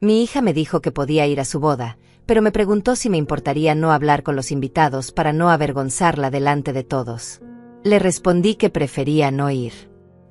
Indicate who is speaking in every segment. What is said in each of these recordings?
Speaker 1: Mi hija me dijo que podía ir a su boda, pero me preguntó si me importaría no hablar con los invitados para no avergonzarla delante de todos. Le respondí que prefería no ir.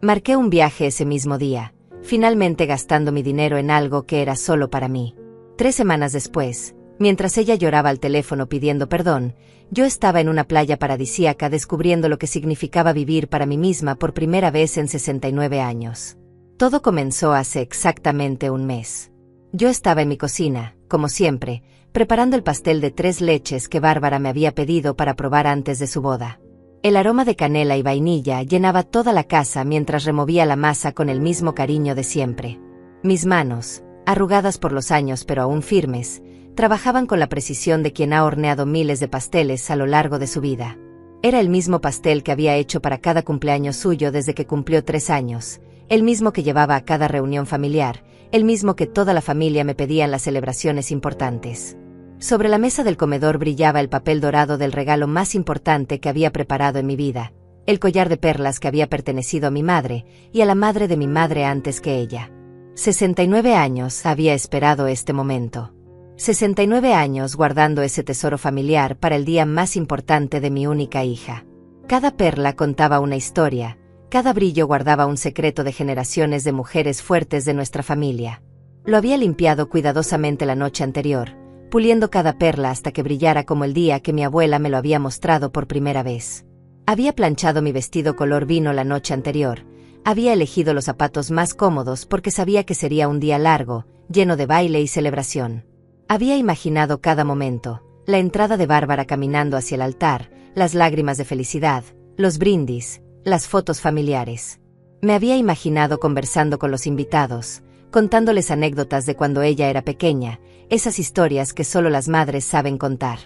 Speaker 1: Marqué un viaje ese mismo día, finalmente gastando mi dinero en algo que era solo para mí. 3 semanas después, mientras ella lloraba al teléfono pidiendo perdón, yo estaba en una playa paradisíaca descubriendo lo que significaba vivir para mí misma por primera vez en 69 años. Todo comenzó hace exactamente un mes. Yo estaba en mi cocina, como siempre, preparando el pastel de 3 leches que Bárbara me había pedido para probar antes de su boda. El aroma de canela y vainilla llenaba toda la casa mientras removía la masa con el mismo cariño de siempre. Mis manos, arrugadas por los años pero aún firmes, trabajaban con la precisión de quien ha horneado miles de pasteles a lo largo de su vida. Era el mismo pastel que había hecho para cada cumpleaños suyo desde que cumplió 3 años, el mismo que llevaba a cada reunión familiar, el mismo que toda la familia me pedía en las celebraciones importantes. Sobre la mesa del comedor brillaba el papel dorado del regalo más importante que había preparado en mi vida, el collar de perlas que había pertenecido a mi madre y a la madre de mi madre antes que ella. 69 años había esperado este momento. 69 años guardando ese tesoro familiar para el día más importante de mi única hija. Cada perla contaba una historia, cada brillo guardaba un secreto de generaciones de mujeres fuertes de nuestra familia. Lo había limpiado cuidadosamente la noche anterior, puliendo cada perla hasta que brillara como el día que mi abuela me lo había mostrado por primera vez. Había planchado mi vestido color vino la noche anterior, había elegido los zapatos más cómodos porque sabía que sería un día largo, lleno de baile y celebración. Había imaginado cada momento, la entrada de Bárbara caminando hacia el altar, las lágrimas de felicidad, los brindis, las fotos familiares. Me había imaginado conversando con los invitados, contándoles anécdotas de cuando ella era pequeña, esas historias que solo las madres saben contar.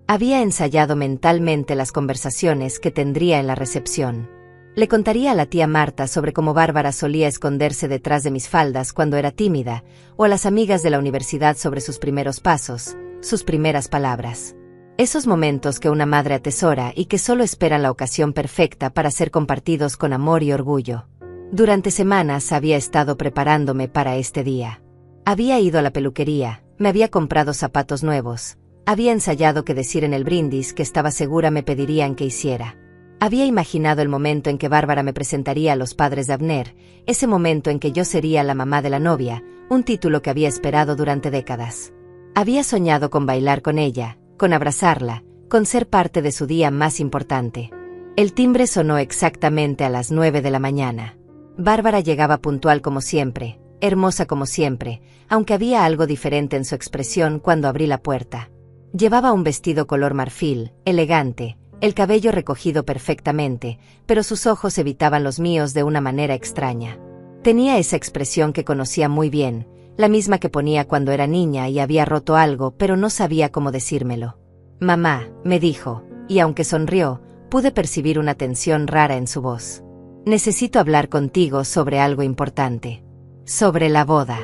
Speaker 1: Había ensayado mentalmente las conversaciones que tendría en la recepción. Le contaría a la tía Marta sobre cómo Bárbara solía esconderse detrás de mis faldas cuando era tímida, o a las amigas de la universidad sobre sus primeros pasos, sus primeras palabras. Esos momentos que una madre atesora y que solo esperan la ocasión perfecta para ser compartidos con amor y orgullo. Durante semanas había estado preparándome para este día. Había ido a la peluquería, me había comprado zapatos nuevos, había ensayado qué decir en el brindis que estaba segura me pedirían que hiciera. Había imaginado el momento en que Bárbara me presentaría a los padres de Abner, ese momento en que yo sería la mamá de la novia, un título que había esperado durante décadas. Había soñado con bailar con ella, con abrazarla, con ser parte de su día más importante. El timbre sonó exactamente a las 9 de la mañana. Bárbara llegaba puntual como siempre, hermosa como siempre, aunque había algo diferente en su expresión cuando abrí la puerta. Llevaba un vestido color marfil, elegante, el cabello recogido perfectamente, pero sus ojos evitaban los míos de una manera extraña. Tenía esa expresión que conocía muy bien, la misma que ponía cuando era niña y había roto algo, pero no sabía cómo decírmelo. «Mamá», me dijo, y aunque sonrió, pude percibir una tensión rara en su voz. «Necesito hablar contigo sobre algo importante. Sobre la boda».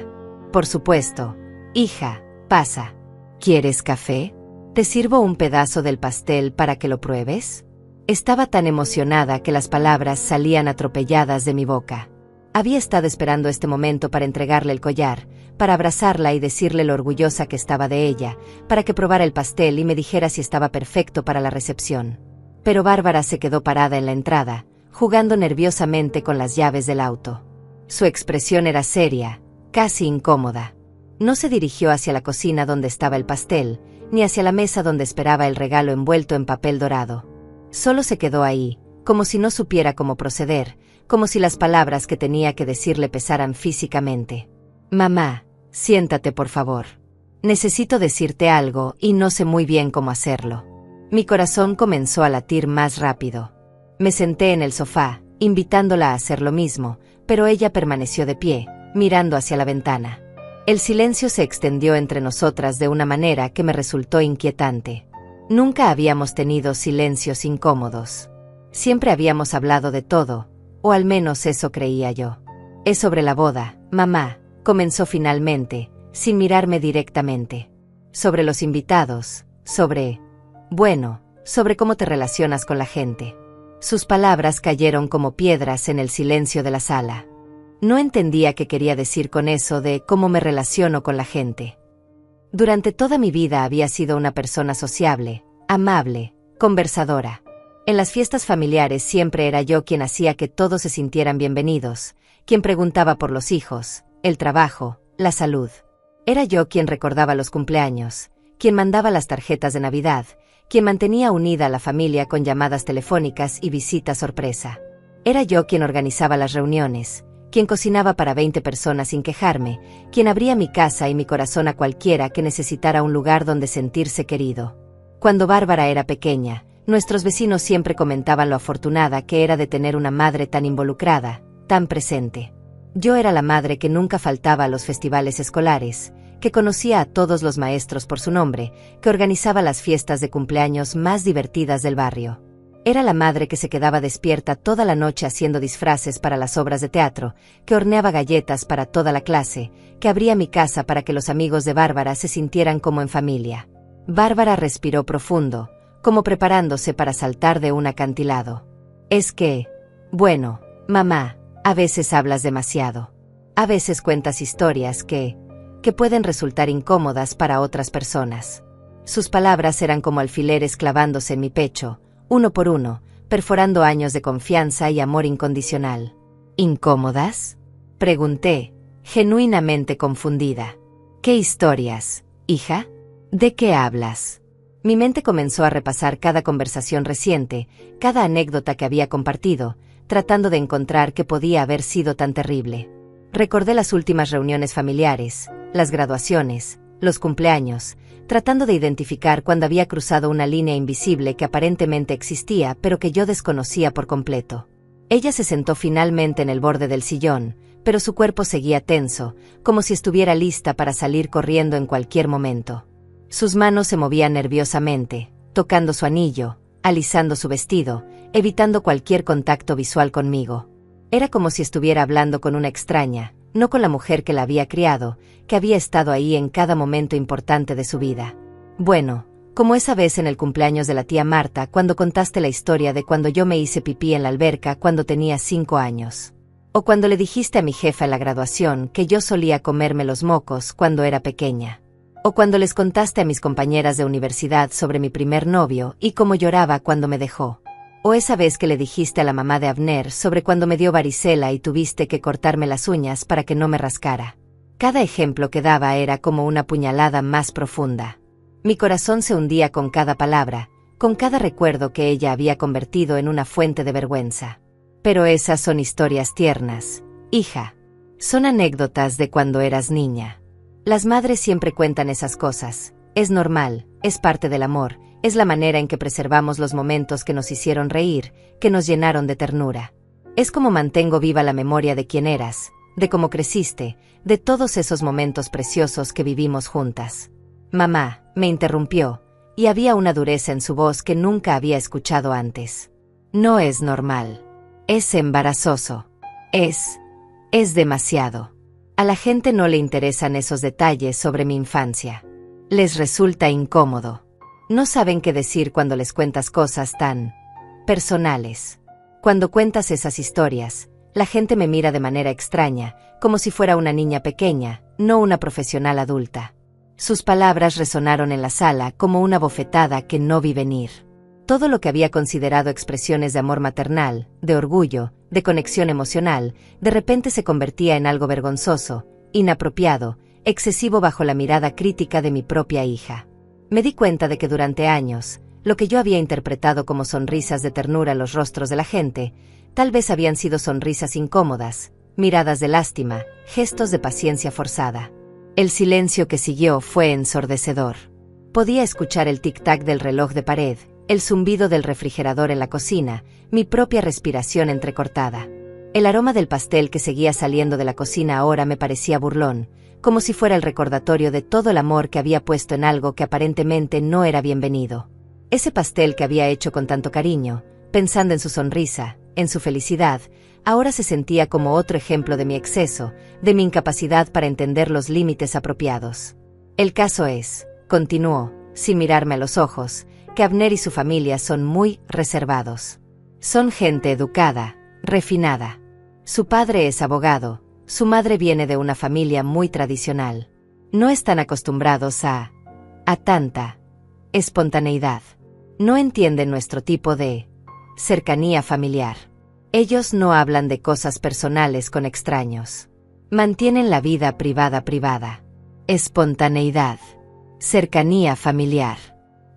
Speaker 1: «Por supuesto. Hija, pasa. ¿Quieres café? ¿Te sirvo un pedazo del pastel para que lo pruebes?» Estaba tan emocionada que las palabras salían atropelladas de mi boca. Había estado esperando este momento para entregarle el collar, para abrazarla y decirle lo orgullosa que estaba de ella, para que probara el pastel y me dijera si estaba perfecto para la recepción. Pero Bárbara se quedó parada en la entrada, jugando nerviosamente con las llaves del auto. Su expresión era seria, casi incómoda. No se dirigió hacia la cocina donde estaba el pastel, ni hacia la mesa donde esperaba el regalo envuelto en papel dorado. Solo se quedó ahí, como si no supiera cómo proceder, como si las palabras que tenía que decirle pesaran físicamente. «Mamá, siéntate por favor. Necesito decirte algo y no sé muy bien cómo hacerlo». Mi corazón comenzó a latir más rápido. Me senté en el sofá, invitándola a hacer lo mismo, pero ella permaneció de pie, mirando hacia la ventana. El silencio se extendió entre nosotras de una manera que me resultó inquietante. Nunca habíamos tenido silencios incómodos. Siempre habíamos hablado de todo, o al menos eso creía yo. «Es sobre la boda, mamá», comenzó finalmente, sin mirarme directamente. «Sobre los invitados, sobre cómo te relacionas con la gente». Sus palabras cayeron como piedras en el silencio de la sala. No entendía qué quería decir con eso de cómo me relaciono con la gente. Durante toda mi vida había sido una persona sociable, amable, conversadora. En las fiestas familiares siempre era yo quien hacía que todos se sintieran bienvenidos, quien preguntaba por los hijos, el trabajo, la salud. Era yo quien recordaba los cumpleaños, quien mandaba las tarjetas de Navidad, quien mantenía unida a la familia con llamadas telefónicas y visitas sorpresa. Era yo quien organizaba las reuniones, quien cocinaba para 20 personas sin quejarme, quien abría mi casa y mi corazón a cualquiera que necesitara un lugar donde sentirse querido. Cuando Bárbara era pequeña, nuestros vecinos siempre comentaban lo afortunada que era de tener una madre tan involucrada, tan presente. Yo era la madre que nunca faltaba a los festivales escolares, que conocía a todos los maestros por su nombre, que organizaba las fiestas de cumpleaños más divertidas del barrio. Era la madre que se quedaba despierta toda la noche haciendo disfraces para las obras de teatro, que horneaba galletas para toda la clase, que abría mi casa para que los amigos de Bárbara se sintieran como en familia. Bárbara respiró profundo, como preparándose para saltar de un acantilado. Bueno, mamá, a veces hablas demasiado. A veces cuentas historias que pueden resultar incómodas para otras personas. Sus palabras eran como alfileres clavándose en mi pecho, uno por uno, perforando años de confianza y amor incondicional. ¿Incómodas?, pregunté, genuinamente confundida. ¿Qué historias, hija? ¿De qué hablas? Mi mente comenzó a repasar cada conversación reciente, cada anécdota que había compartido, tratando de encontrar qué podía haber sido tan terrible. Recordé las últimas reuniones familiares, las graduaciones, los cumpleaños, tratando de identificar cuándo había cruzado una línea invisible que aparentemente existía pero que yo desconocía por completo. Ella se sentó finalmente en el borde del sillón, pero su cuerpo seguía tenso, como si estuviera lista para salir corriendo en cualquier momento. Sus manos se movían nerviosamente, tocando su anillo, alisando su vestido, evitando cualquier contacto visual conmigo. Era como si estuviera hablando con una extraña, no con la mujer que la había criado, que había estado ahí en cada momento importante de su vida. Bueno, como esa vez en el cumpleaños de la tía Marta cuando contaste la historia de cuando yo me hice pipí en la alberca cuando tenía 5 años. O cuando le dijiste a mi jefa en la graduación que yo solía comerme los mocos cuando era pequeña. O cuando les contaste a mis compañeras de universidad sobre mi primer novio y cómo lloraba cuando me dejó. O esa vez que le dijiste a la mamá de Abner sobre cuando me dio varicela y tuviste que cortarme las uñas para que no me rascara. Cada ejemplo que daba era como una puñalada más profunda. Mi corazón se hundía con cada palabra, con cada recuerdo que ella había convertido en una fuente de vergüenza. Pero esas son historias tiernas, hija. Son anécdotas de cuando eras niña. Las madres siempre cuentan esas cosas. Es normal, es parte del amor, es la manera en que preservamos los momentos que nos hicieron reír, que nos llenaron de ternura. Es como mantengo viva la memoria de quién eras, de cómo creciste, de todos esos momentos preciosos que vivimos juntas. Mamá, me interrumpió, y había una dureza en su voz que nunca había escuchado antes. No es normal. Es embarazoso. Es demasiado. A la gente no le interesan esos detalles sobre mi infancia. Les resulta incómodo. No saben qué decir cuando les cuentas cosas tan personales. Cuando cuentas esas historias, la gente me mira de manera extraña, como si fuera una niña pequeña, no una profesional adulta. Sus palabras resonaron en la sala como una bofetada que no vi venir. Todo lo que había considerado expresiones de amor maternal, de orgullo, de conexión emocional, de repente se convertía en algo vergonzoso, inapropiado, excesivo bajo la mirada crítica de mi propia hija. Me di cuenta de que durante años, lo que yo había interpretado como sonrisas de ternura en los rostros de la gente, tal vez habían sido sonrisas incómodas, miradas de lástima, gestos de paciencia forzada. El silencio que siguió fue ensordecedor. Podía escuchar el tic-tac del reloj de pared, el zumbido del refrigerador en la cocina, mi propia respiración entrecortada. El aroma del pastel que seguía saliendo de la cocina ahora me parecía burlón, como si fuera el recordatorio de todo el amor que había puesto en algo que aparentemente no era bienvenido. Ese pastel que había hecho con tanto cariño, pensando en su sonrisa, en su felicidad, ahora se sentía como otro ejemplo de mi exceso, de mi incapacidad para entender los límites apropiados. El caso es, continuó, sin mirarme a los ojos, que Abner y su familia son muy reservados. Son gente educada, refinada. Su padre es abogado, Su madre viene de una familia muy tradicional. No están acostumbrados a tanta espontaneidad. No entienden nuestro tipo de cercanía familiar. Ellos no hablan de cosas personales con extraños. Mantienen la vida privada privada. Espontaneidad. Cercanía familiar.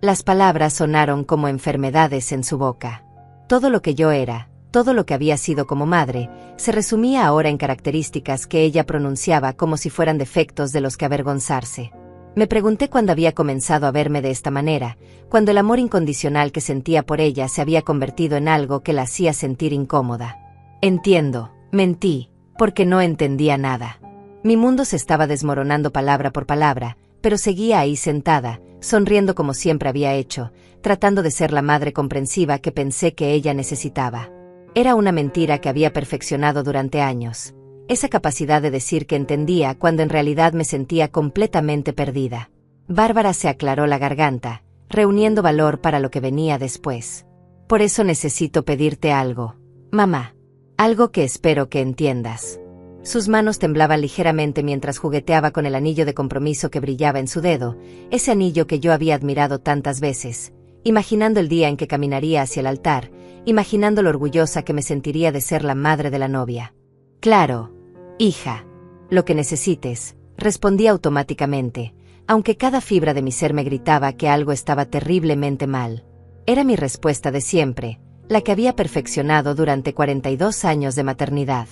Speaker 1: Las palabras sonaron como enfermedades en su boca. Todo lo que yo era, todo lo que había sido como madre, se resumía ahora en características que ella pronunciaba como si fueran defectos de los que avergonzarse. Me pregunté cuándo había comenzado a verme de esta manera, cuando el amor incondicional que sentía por ella se había convertido en algo que la hacía sentir incómoda. Entiendo, mentí, porque no entendía nada. Mi mundo se estaba desmoronando palabra por palabra, pero seguía ahí sentada, sonriendo como siempre había hecho, tratando de ser la madre comprensiva que pensé que ella necesitaba. Era una mentira que había perfeccionado durante años. Esa capacidad de decir que entendía cuando en realidad me sentía completamente perdida. Bárbara se aclaró la garganta, reuniendo valor para lo que venía después. Por eso necesito pedirte algo, mamá. Algo que espero que entiendas. Sus manos temblaban ligeramente mientras jugueteaba con el anillo de compromiso que brillaba en su dedo, ese anillo que yo había admirado tantas veces, imaginando el día en que caminaría hacia el altar, imaginando lo orgullosa que me sentiría de ser la madre de la novia. Claro, hija. Lo que necesites, respondí automáticamente, aunque cada fibra de mi ser me gritaba que algo estaba terriblemente mal. Era mi respuesta de siempre, la que había perfeccionado durante 42 años de maternidad.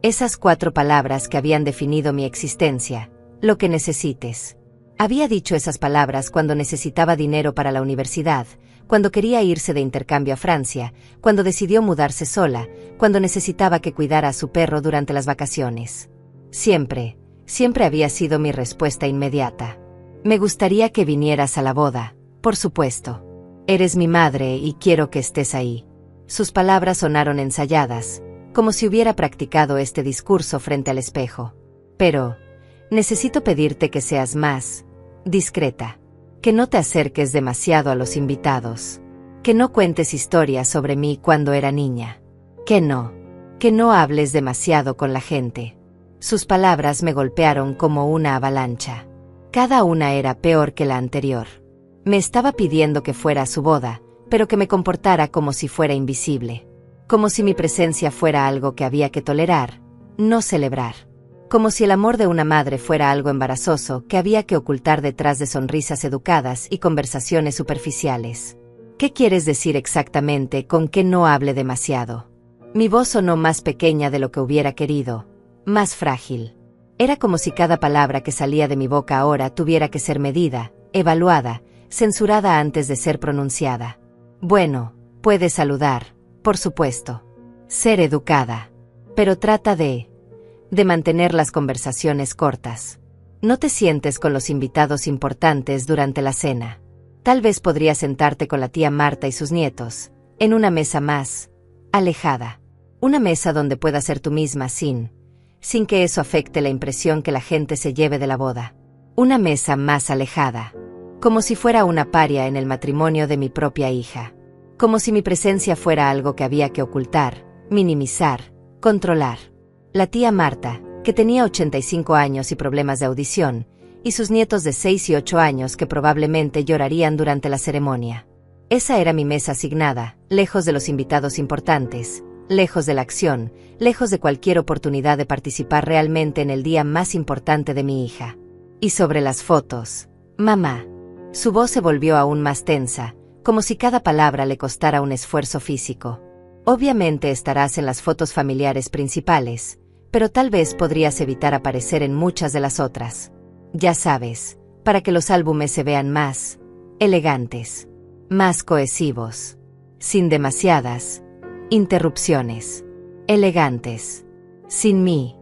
Speaker 1: Esas 4 palabras que habían definido mi existencia, lo que necesites. Había dicho esas palabras cuando necesitaba dinero para la universidad, cuando quería irse de intercambio a Francia, cuando decidió mudarse sola, cuando necesitaba que cuidara a su perro durante las vacaciones. Siempre, siempre había sido mi respuesta inmediata. Me gustaría que vinieras a la boda, por supuesto. Eres mi madre y quiero que estés ahí. Sus palabras sonaron ensayadas, como si hubiera practicado este discurso frente al espejo. Pero necesito pedirte que seas más discreta, que no te acerques demasiado a los invitados, que no cuentes historias sobre mí cuando era niña, que no hables demasiado con la gente. Sus palabras me golpearon como una avalancha. Cada una era peor que la anterior. Me estaba pidiendo que fuera a su boda, pero que me comportara como si fuera invisible. Como si mi presencia fuera algo que había que tolerar, no celebrar. Como si el amor de una madre fuera algo embarazoso que había que ocultar detrás de sonrisas educadas y conversaciones superficiales. ¿Qué quieres decir exactamente con que no hable demasiado? Mi voz sonó más pequeña de lo que hubiera querido, más frágil. Era como si cada palabra que salía de mi boca ahora tuviera que ser medida, evaluada, censurada antes de ser pronunciada. Bueno, puedes saludar, por supuesto. Ser educada. Pero trata de mantener las conversaciones cortas. No te sientes con los invitados importantes durante la cena. Tal vez podrías sentarte con la tía Marta y sus nietos, en una mesa más alejada. Una mesa donde puedas ser tú misma sin que eso afecte la impresión que la gente se lleve de la boda. Una mesa más alejada. Como si fuera una paria en el matrimonio de mi propia hija. Como si mi presencia fuera algo que había que ocultar, minimizar, controlar. La tía Marta, que tenía 85 años y problemas de audición, y sus nietos de 6 y 8 años que probablemente llorarían durante la ceremonia. Esa era mi mesa asignada, lejos de los invitados importantes, lejos de la acción, lejos de cualquier oportunidad de participar realmente en el día más importante de mi hija. Y sobre las fotos, mamá. Su voz se volvió aún más tensa, como si cada palabra le costara un esfuerzo físico. Obviamente estarás en las fotos familiares principales, pero tal vez podrías evitar aparecer en muchas de las otras. Ya sabes, para que los álbumes se vean más elegantes, más cohesivos, sin demasiadas interrupciones, elegantes, sin mí,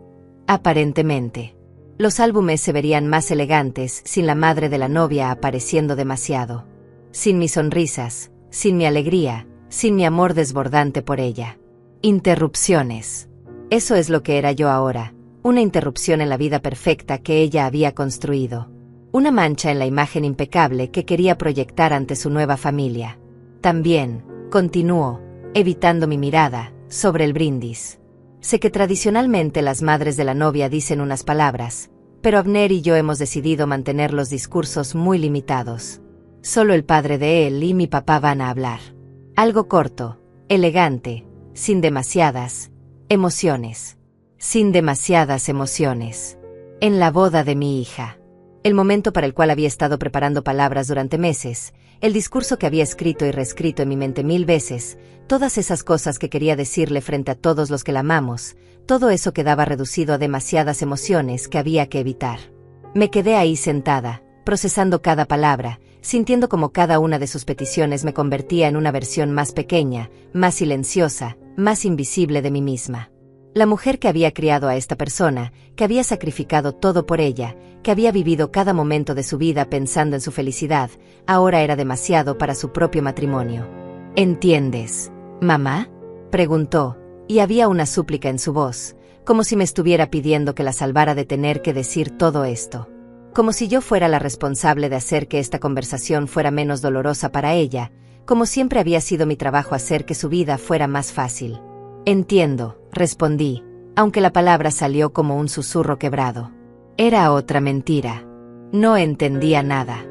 Speaker 1: aparentemente. Los álbumes se verían más elegantes sin la madre de la novia apareciendo demasiado. Sin mis sonrisas, sin mi alegría, sin mi amor desbordante por ella. Interrupciones. Eso es lo que era yo ahora, una interrupción en la vida perfecta que ella había construido. Una mancha en la imagen impecable que quería proyectar ante su nueva familia. También, continuó, evitando mi mirada, sobre el brindis. Sé que tradicionalmente las madres de la novia dicen unas palabras, pero Abner y yo hemos decidido mantener los discursos muy limitados. Solo el padre de él y mi papá van a hablar. Algo corto, elegante, sin demasiadas emociones. Sin demasiadas emociones. En la boda de mi hija. El momento para el cual había estado preparando palabras durante meses, el discurso que había escrito y reescrito en mi mente 1000 veces, todas esas cosas que quería decirle frente a todos los que la amamos, todo eso quedaba reducido a demasiadas emociones que había que evitar. Me quedé ahí sentada, procesando cada palabra, sintiendo como cada una de sus peticiones me convertía en una versión más pequeña, más silenciosa, más invisible de mí misma. La mujer que había criado a esta persona, que había sacrificado todo por ella, que había vivido cada momento de su vida pensando en su felicidad, ahora era demasiado para su propio matrimonio. ¿Entiendes, mamá?, preguntó, y había una súplica en su voz, como si me estuviera pidiendo que la salvara de tener que decir todo esto. Como si yo fuera la responsable de hacer que esta conversación fuera menos dolorosa para ella, como siempre había sido mi trabajo hacer que su vida fuera más fácil. Entiendo, respondí, aunque la palabra salió como un susurro quebrado. Era otra mentira. No entendía nada.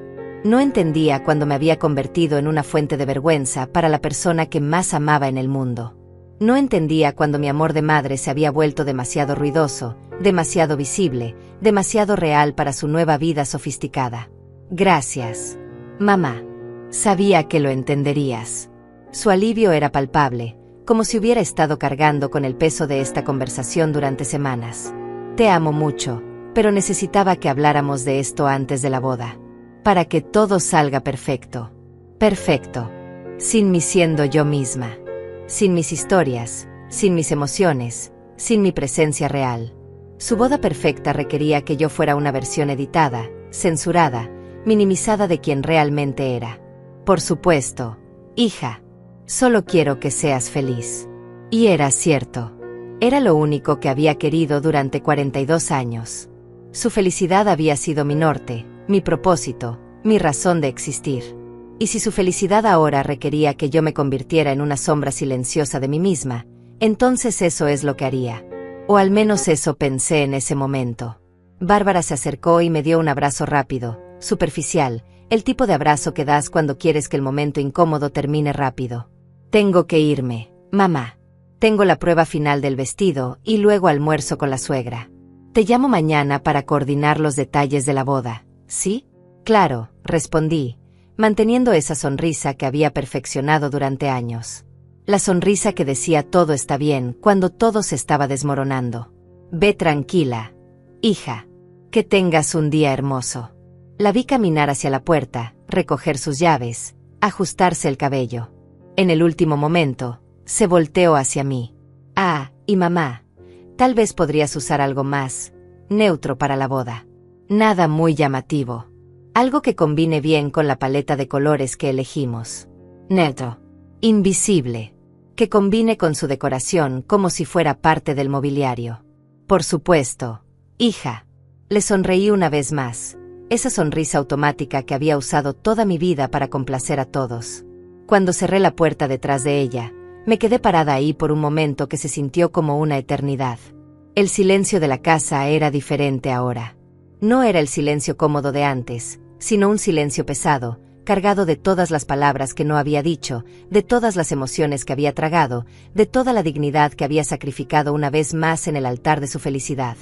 Speaker 1: No entendía cuando me había convertido en una fuente de vergüenza para la persona que más amaba en el mundo. No entendía cuando mi amor de madre se había vuelto demasiado ruidoso, demasiado visible, demasiado real para su nueva vida sofisticada. Gracias, mamá. Sabía que lo entenderías. Su alivio era palpable, como si hubiera estado cargando con el peso de esta conversación durante semanas. Te amo mucho, pero necesitaba que habláramos de esto antes de la boda. Para que todo salga perfecto. Perfecto. Sin mí siendo yo misma. Sin mis historias, sin mis emociones, sin mi presencia real. Su boda perfecta requería que yo fuera una versión editada, censurada, minimizada de quien realmente era. Por supuesto, hija. Solo quiero que seas feliz. Y era cierto. Era lo único que había querido durante 42 años. Su felicidad había sido mi norte, mi propósito, mi razón de existir. Y si su felicidad ahora requería que yo me convirtiera en una sombra silenciosa de mí misma, entonces eso es lo que haría. O al menos eso pensé en ese momento. Bárbara se acercó y me dio un abrazo rápido, superficial, el tipo de abrazo que das cuando quieres que el momento incómodo termine rápido. Tengo que irme, mamá. Tengo la prueba final del vestido y luego almuerzo con la suegra. Te llamo mañana para coordinar los detalles de la boda, ¿sí? Claro, respondí, manteniendo esa sonrisa que había perfeccionado durante años. La sonrisa que decía todo está bien cuando todo se estaba desmoronando. Ve tranquila, hija. Que tengas un día hermoso. La vi caminar hacia la puerta, recoger sus llaves, ajustarse el cabello. En el último momento, se volteó hacia mí. Ah, y mamá, tal vez podrías usar algo más neutro para la boda. Nada muy llamativo. Algo que combine bien con la paleta de colores que elegimos. Neutro. Invisible. Que combine con su decoración como si fuera parte del mobiliario. Por supuesto, hija. Le sonreí una vez más. Esa sonrisa automática que había usado toda mi vida para complacer a todos. Cuando cerré la puerta detrás de ella, me quedé parada ahí por un momento que se sintió como una eternidad. El silencio de la casa era diferente ahora. No era el silencio cómodo de antes, sino un silencio pesado, cargado de todas las palabras que no había dicho, de todas las emociones que había tragado, de toda la dignidad que había sacrificado una vez más en el altar de su felicidad.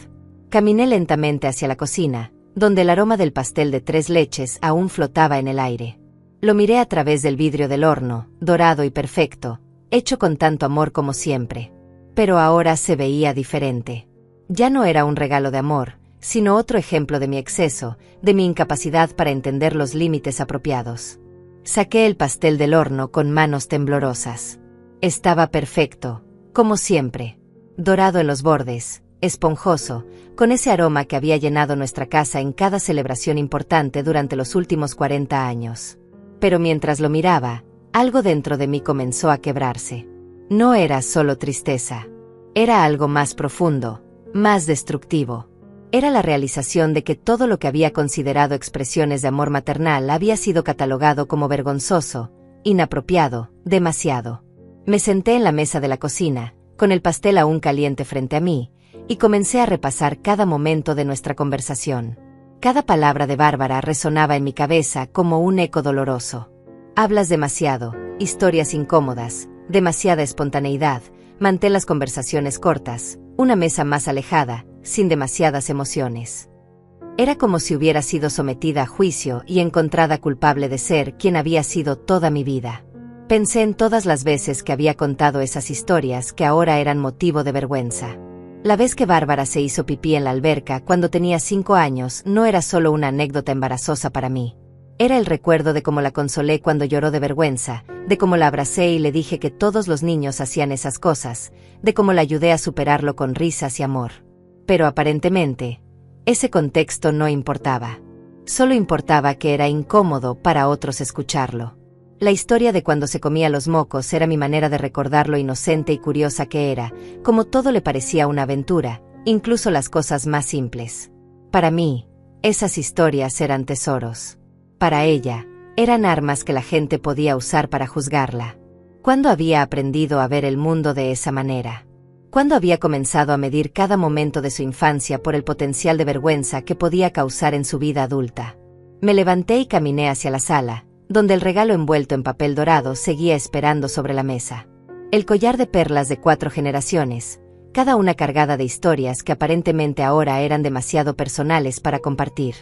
Speaker 1: Caminé lentamente hacia la cocina, donde el aroma del pastel de 3 leches aún flotaba en el aire. Lo miré a través del vidrio del horno, dorado y perfecto, hecho con tanto amor como siempre. Pero ahora se veía diferente. Ya no era un regalo de amor, sino otro ejemplo de mi exceso, de mi incapacidad para entender los límites apropiados. Saqué el pastel del horno con manos temblorosas. Estaba perfecto, como siempre. Dorado en los bordes, esponjoso, con ese aroma que había llenado nuestra casa en cada celebración importante durante los últimos 40 años. Pero mientras lo miraba, algo dentro de mí comenzó a quebrarse. No era solo tristeza. Era algo más profundo, más destructivo. Era la realización de que todo lo que había considerado expresiones de amor maternal había sido catalogado como vergonzoso, inapropiado, demasiado. Me senté en la mesa de la cocina, con el pastel aún caliente frente a mí, y comencé a repasar cada momento de nuestra conversación. Cada palabra de Bárbara resonaba en mi cabeza como un eco doloroso. Hablas demasiado, historias incómodas, demasiada espontaneidad, mantén las conversaciones cortas, una mesa más alejada, sin demasiadas emociones. Era como si hubiera sido sometida a juicio y encontrada culpable de ser quien había sido toda mi vida. Pensé en todas las veces que había contado esas historias que ahora eran motivo de vergüenza. La vez que Bárbara se hizo pipí en la alberca cuando tenía 5 años no era solo una anécdota embarazosa para mí. Era el recuerdo de cómo la consolé cuando lloró de vergüenza, de cómo la abracé y le dije que todos los niños hacían esas cosas, de cómo la ayudé a superarlo con risas y amor. Pero aparentemente, ese contexto no importaba. Solo importaba que era incómodo para otros escucharlo. La historia de cuando se comía los mocos era mi manera de recordar lo inocente y curiosa que era, como todo le parecía una aventura, incluso las cosas más simples. Para mí, esas historias eran tesoros. Para ella, eran armas que la gente podía usar para juzgarla. ¿Cuándo había aprendido a ver el mundo de esa manera? ¿Cuándo había comenzado a medir cada momento de su infancia por el potencial de vergüenza que podía causar en su vida adulta? Me levanté y caminé hacia la sala, donde el regalo envuelto en papel dorado seguía esperando sobre la mesa. El collar de perlas de 4 generaciones, cada una cargada de historias que aparentemente ahora eran demasiado personales para compartir.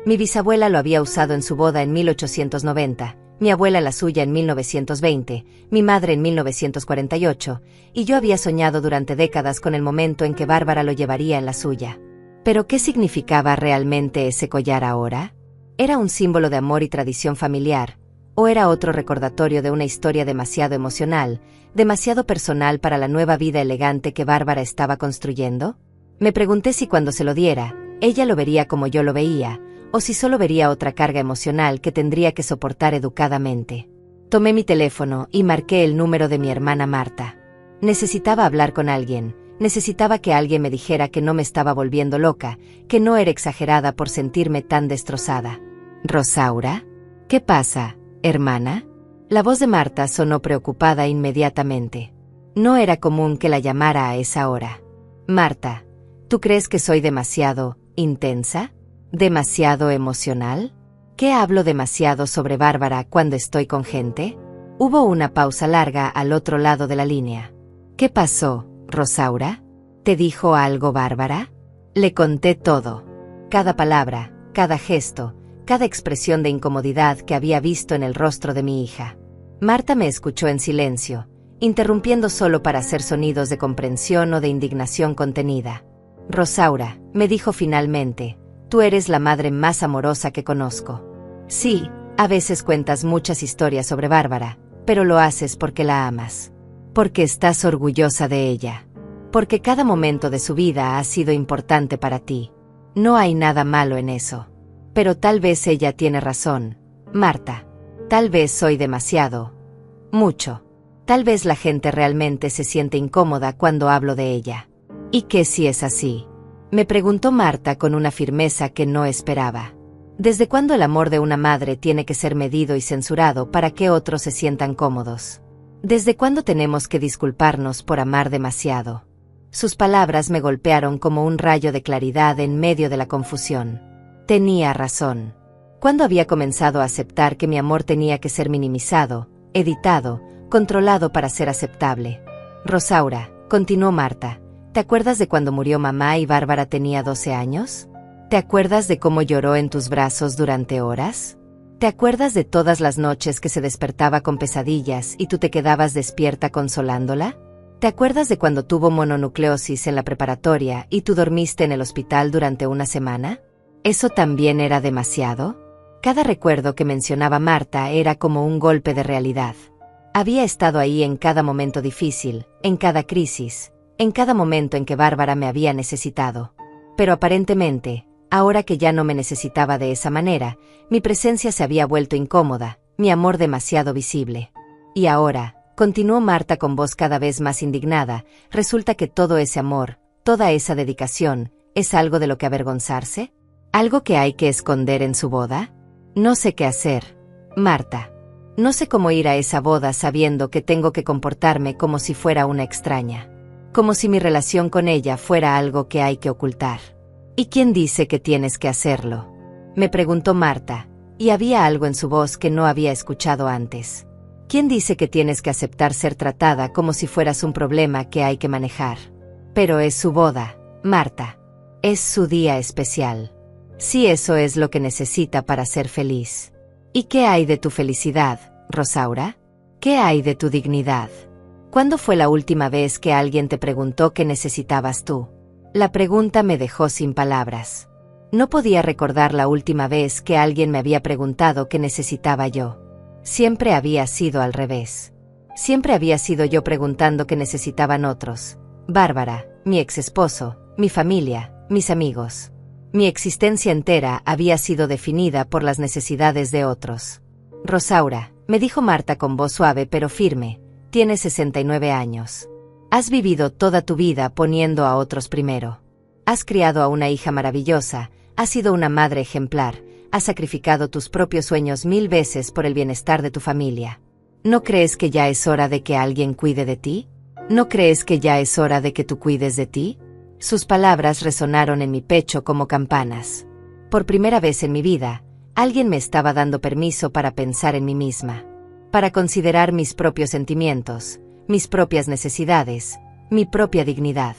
Speaker 1: Mi bisabuela lo había usado en su boda en 1890, mi abuela la suya en 1920, mi madre en 1948, y yo había soñado durante décadas con el momento en que Bárbara lo llevaría en la suya. ¿Pero qué significaba realmente ese collar ahora? ¿Era un símbolo de amor y tradición familiar, o era otro recordatorio de una historia demasiado emocional, demasiado personal para la nueva vida elegante que Bárbara estaba construyendo? Me pregunté si cuando se lo diera, ella lo vería como yo lo veía, o si solo vería otra carga emocional que tendría que soportar educadamente. Tomé mi teléfono y marqué el número de mi hermana Marta. Necesitaba hablar con alguien, necesitaba que alguien me dijera que no me estaba volviendo loca, que no era exagerada por sentirme tan destrozada. ¿Rosaura? ¿Qué pasa, hermana? La voz de Marta sonó preocupada inmediatamente. No era común que la llamara a esa hora. Marta, ¿tú crees que soy demasiado intensa? ¿Demasiado emocional? ¿Qué hablo demasiado sobre Bárbara cuando estoy con gente? Hubo una pausa larga al otro lado de la línea. ¿Qué pasó, Rosaura? ¿Te dijo algo Bárbara? Le conté todo. Cada palabra, cada gesto, cada expresión de incomodidad que había visto en el rostro de mi hija. Marta me escuchó en silencio, interrumpiendo solo para hacer sonidos de comprensión o de indignación contenida. Rosaura, me dijo finalmente, tú eres la madre más amorosa que conozco. Sí, a veces cuentas muchas historias sobre Bárbara, pero lo haces porque la amas. Porque estás orgullosa de ella. Porque cada momento de su vida ha sido importante para ti. No hay nada malo en eso. Pero tal vez ella tiene razón, Marta. Tal vez soy demasiado. Mucho. Tal vez la gente realmente se siente incómoda cuando hablo de ella. ¿Y qué si es así? Me preguntó Marta con una firmeza que no esperaba. ¿Desde cuándo el amor de una madre tiene que ser medido y censurado para que otros se sientan cómodos? ¿Desde cuándo tenemos que disculparnos por amar demasiado? Sus palabras me golpearon como un rayo de claridad en medio de la confusión. Tenía razón. ¿Cuándo había comenzado a aceptar que mi amor tenía que ser minimizado, editado, controlado para ser aceptable? Rosaura, continuó Marta, ¿te acuerdas de cuando murió mamá y Bárbara tenía 12 años? ¿Te acuerdas de cómo lloró en tus brazos durante horas? ¿Te acuerdas de todas las noches que se despertaba con pesadillas y tú te quedabas despierta consolándola? ¿Te acuerdas de cuando tuvo mononucleosis en la preparatoria y tú dormiste en el hospital durante una semana? ¿Eso también era demasiado? Cada recuerdo que mencionaba Marta era como un golpe de realidad. Había estado ahí en cada momento difícil, en cada crisis, en cada momento en que Bárbara me había necesitado. Pero aparentemente, ahora que ya no me necesitaba de esa manera, mi presencia se había vuelto incómoda, mi amor demasiado visible. Y ahora, continuó Marta con voz cada vez más indignada, resulta que todo ese amor, toda esa dedicación, ¿es algo de lo que avergonzarse? ¿Algo que hay que esconder en su boda? No sé qué hacer, Marta. No sé cómo ir a esa boda sabiendo que tengo que comportarme como si fuera una extraña. como si mi relación con ella fuera algo que hay que ocultar. ¿Y quién dice que tienes que hacerlo?, me preguntó Marta, y había algo en su voz que no había escuchado antes. ¿Quién dice que tienes que aceptar ser tratada como si fueras un problema que hay que manejar? Pero es su boda, Marta. Es su día especial. Sí, eso es lo que necesita para ser feliz. ¿Y qué hay de tu felicidad, Rosaura? ¿Qué hay de tu dignidad? ¿Cuándo fue la última vez que alguien te preguntó qué necesitabas tú? La pregunta me dejó sin palabras. No podía recordar la última vez que alguien me había preguntado qué necesitaba yo. Siempre había sido al revés. Siempre había sido yo preguntando qué necesitaban otros. Bárbara, mi ex esposo, mi familia, mis amigos. Mi existencia entera había sido definida por las necesidades de otros. Rosaura, me dijo Marta con voz suave pero firme, tienes 69 años. Has vivido toda tu vida poniendo a otros primero. Has criado a una hija maravillosa, has sido una madre ejemplar, has sacrificado tus propios sueños 1000 veces por el bienestar de tu familia. ¿No crees que ya es hora de que alguien cuide de ti? ¿No crees que ya es hora de que tú cuides de ti? Sus palabras resonaron en mi pecho como campanas. Por primera vez en mi vida, alguien me estaba dando permiso para pensar en mí misma, para considerar mis propios sentimientos, mis propias necesidades, mi propia dignidad.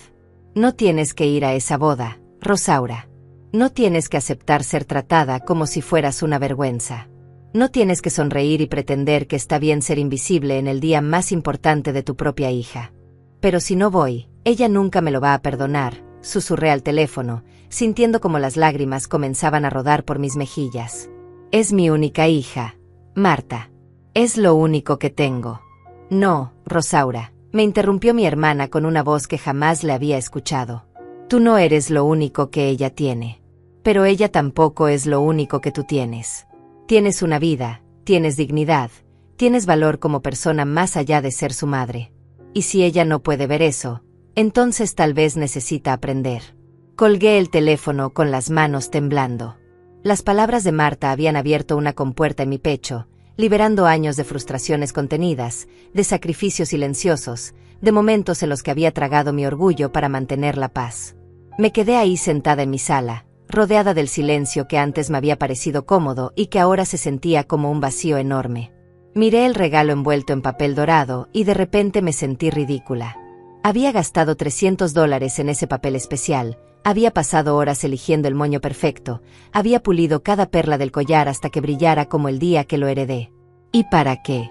Speaker 1: No tienes que ir a esa boda, Rosaura. No tienes que aceptar ser tratada como si fueras una vergüenza. No tienes que sonreír y pretender que está bien ser invisible en el día más importante de tu propia hija. Pero si no voy, ella nunca me lo va a perdonar, susurré al teléfono, sintiendo como las lágrimas comenzaban a rodar por mis mejillas. Es mi única hija, Marta. Es lo único que tengo. No, Rosaura, me interrumpió mi hermana con una voz que jamás le había escuchado. Tú no eres lo único que ella tiene. Pero ella tampoco es lo único que tú tienes. Tienes una vida, tienes dignidad, tienes valor como persona más allá de ser su madre. Y si ella no puede ver eso, entonces tal vez necesita aprender. Colgué el teléfono con las manos temblando. Las palabras de Marta habían abierto una compuerta en mi pecho, liberando años de frustraciones contenidas, de sacrificios silenciosos, de momentos en los que había tragado mi orgullo para mantener la paz. Me quedé ahí sentada en mi sala, rodeada del silencio que antes me había parecido cómodo y que ahora se sentía como un vacío enorme. Miré el regalo envuelto en papel dorado y de repente me sentí ridícula. Había gastado $300 en ese papel especial, había pasado horas eligiendo el moño perfecto, había pulido cada perla del collar hasta que brillara como el día que lo heredé. ¿Y para qué?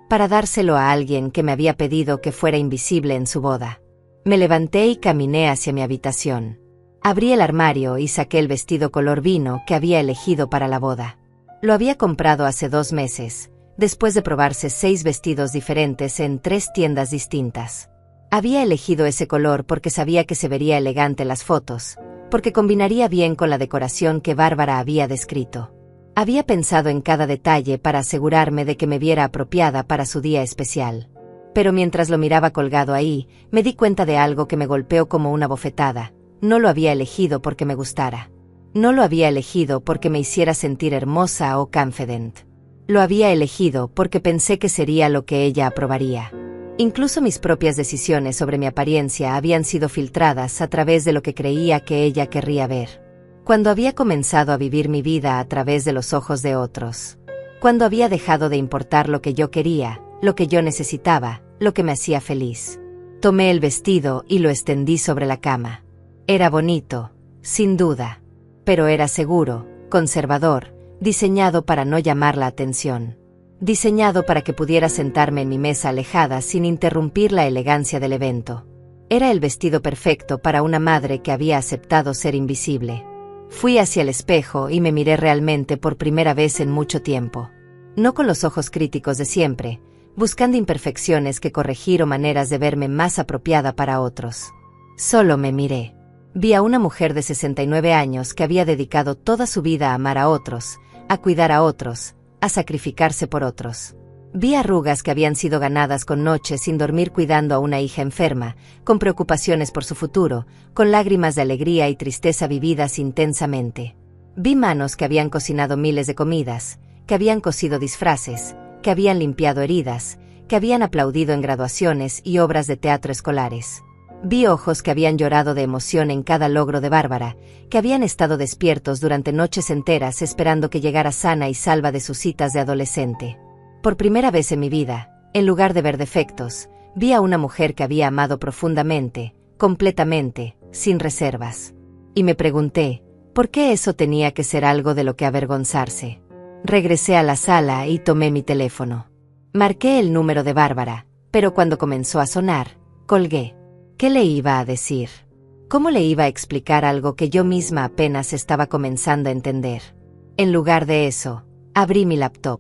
Speaker 1: Para dárselo a alguien que me había pedido que fuera invisible en su boda. Me levanté y caminé hacia mi habitación. Abrí el armario y saqué el vestido color vino que había elegido para la boda. Lo había comprado hace 2 meses, después de probarse 6 vestidos diferentes en 3 tiendas distintas. Había elegido ese color porque sabía que se vería elegante en las fotos, porque combinaría bien con la decoración que Bárbara había descrito. Había pensado en cada detalle para asegurarme de que me viera apropiada para su día especial. Pero mientras lo miraba colgado ahí, me di cuenta de algo que me golpeó como una bofetada. No lo había elegido porque me gustara. No lo había elegido porque me hiciera sentir hermosa o confident. Lo había elegido porque pensé que sería lo que ella aprobaría. Incluso mis propias decisiones sobre mi apariencia habían sido filtradas a través de lo que creía que ella querría ver. Cuando había comenzado a vivir mi vida a través de los ojos de otros. Cuando había dejado de importar lo que yo quería, lo que yo necesitaba, lo que me hacía feliz. Tomé el vestido y lo extendí sobre la cama. Era bonito, sin duda, pero era seguro, conservador, diseñado para no llamar la atención. Diseñado para que pudiera sentarme en mi mesa alejada sin interrumpir la elegancia del evento. Era el vestido perfecto para una madre que había aceptado ser invisible. Fui hacia el espejo y me miré realmente por primera vez en mucho tiempo. No con los ojos críticos de siempre, buscando imperfecciones que corregir o maneras de verme más apropiada para otros. Solo me miré. Vi a una mujer de 69 años que había dedicado toda su vida a amar a otros, a cuidar a otros, a sacrificarse por otros. Vi arrugas que habían sido ganadas con noches sin dormir cuidando a una hija enferma, con preocupaciones por su futuro, con lágrimas de alegría y tristeza vividas intensamente. Vi manos que habían cocinado miles de comidas, que habían cosido disfraces, que habían limpiado heridas, que habían aplaudido en graduaciones y obras de teatro escolares. Vi ojos que habían llorado de emoción en cada logro de Bárbara, que habían estado despiertos durante noches enteras esperando que llegara sana y salva de sus citas de adolescente. Por primera vez en mi vida, en lugar de ver defectos, vi a una mujer que había amado profundamente, completamente, sin reservas. Y me pregunté, ¿por qué eso tenía que ser algo de lo que avergonzarse? Regresé a la sala y tomé mi teléfono. Marqué el número de Bárbara, pero cuando comenzó a sonar, colgué. ¿Qué le iba a decir? ¿Cómo le iba a explicar algo que yo misma apenas estaba comenzando a entender? En lugar de eso, abrí mi laptop.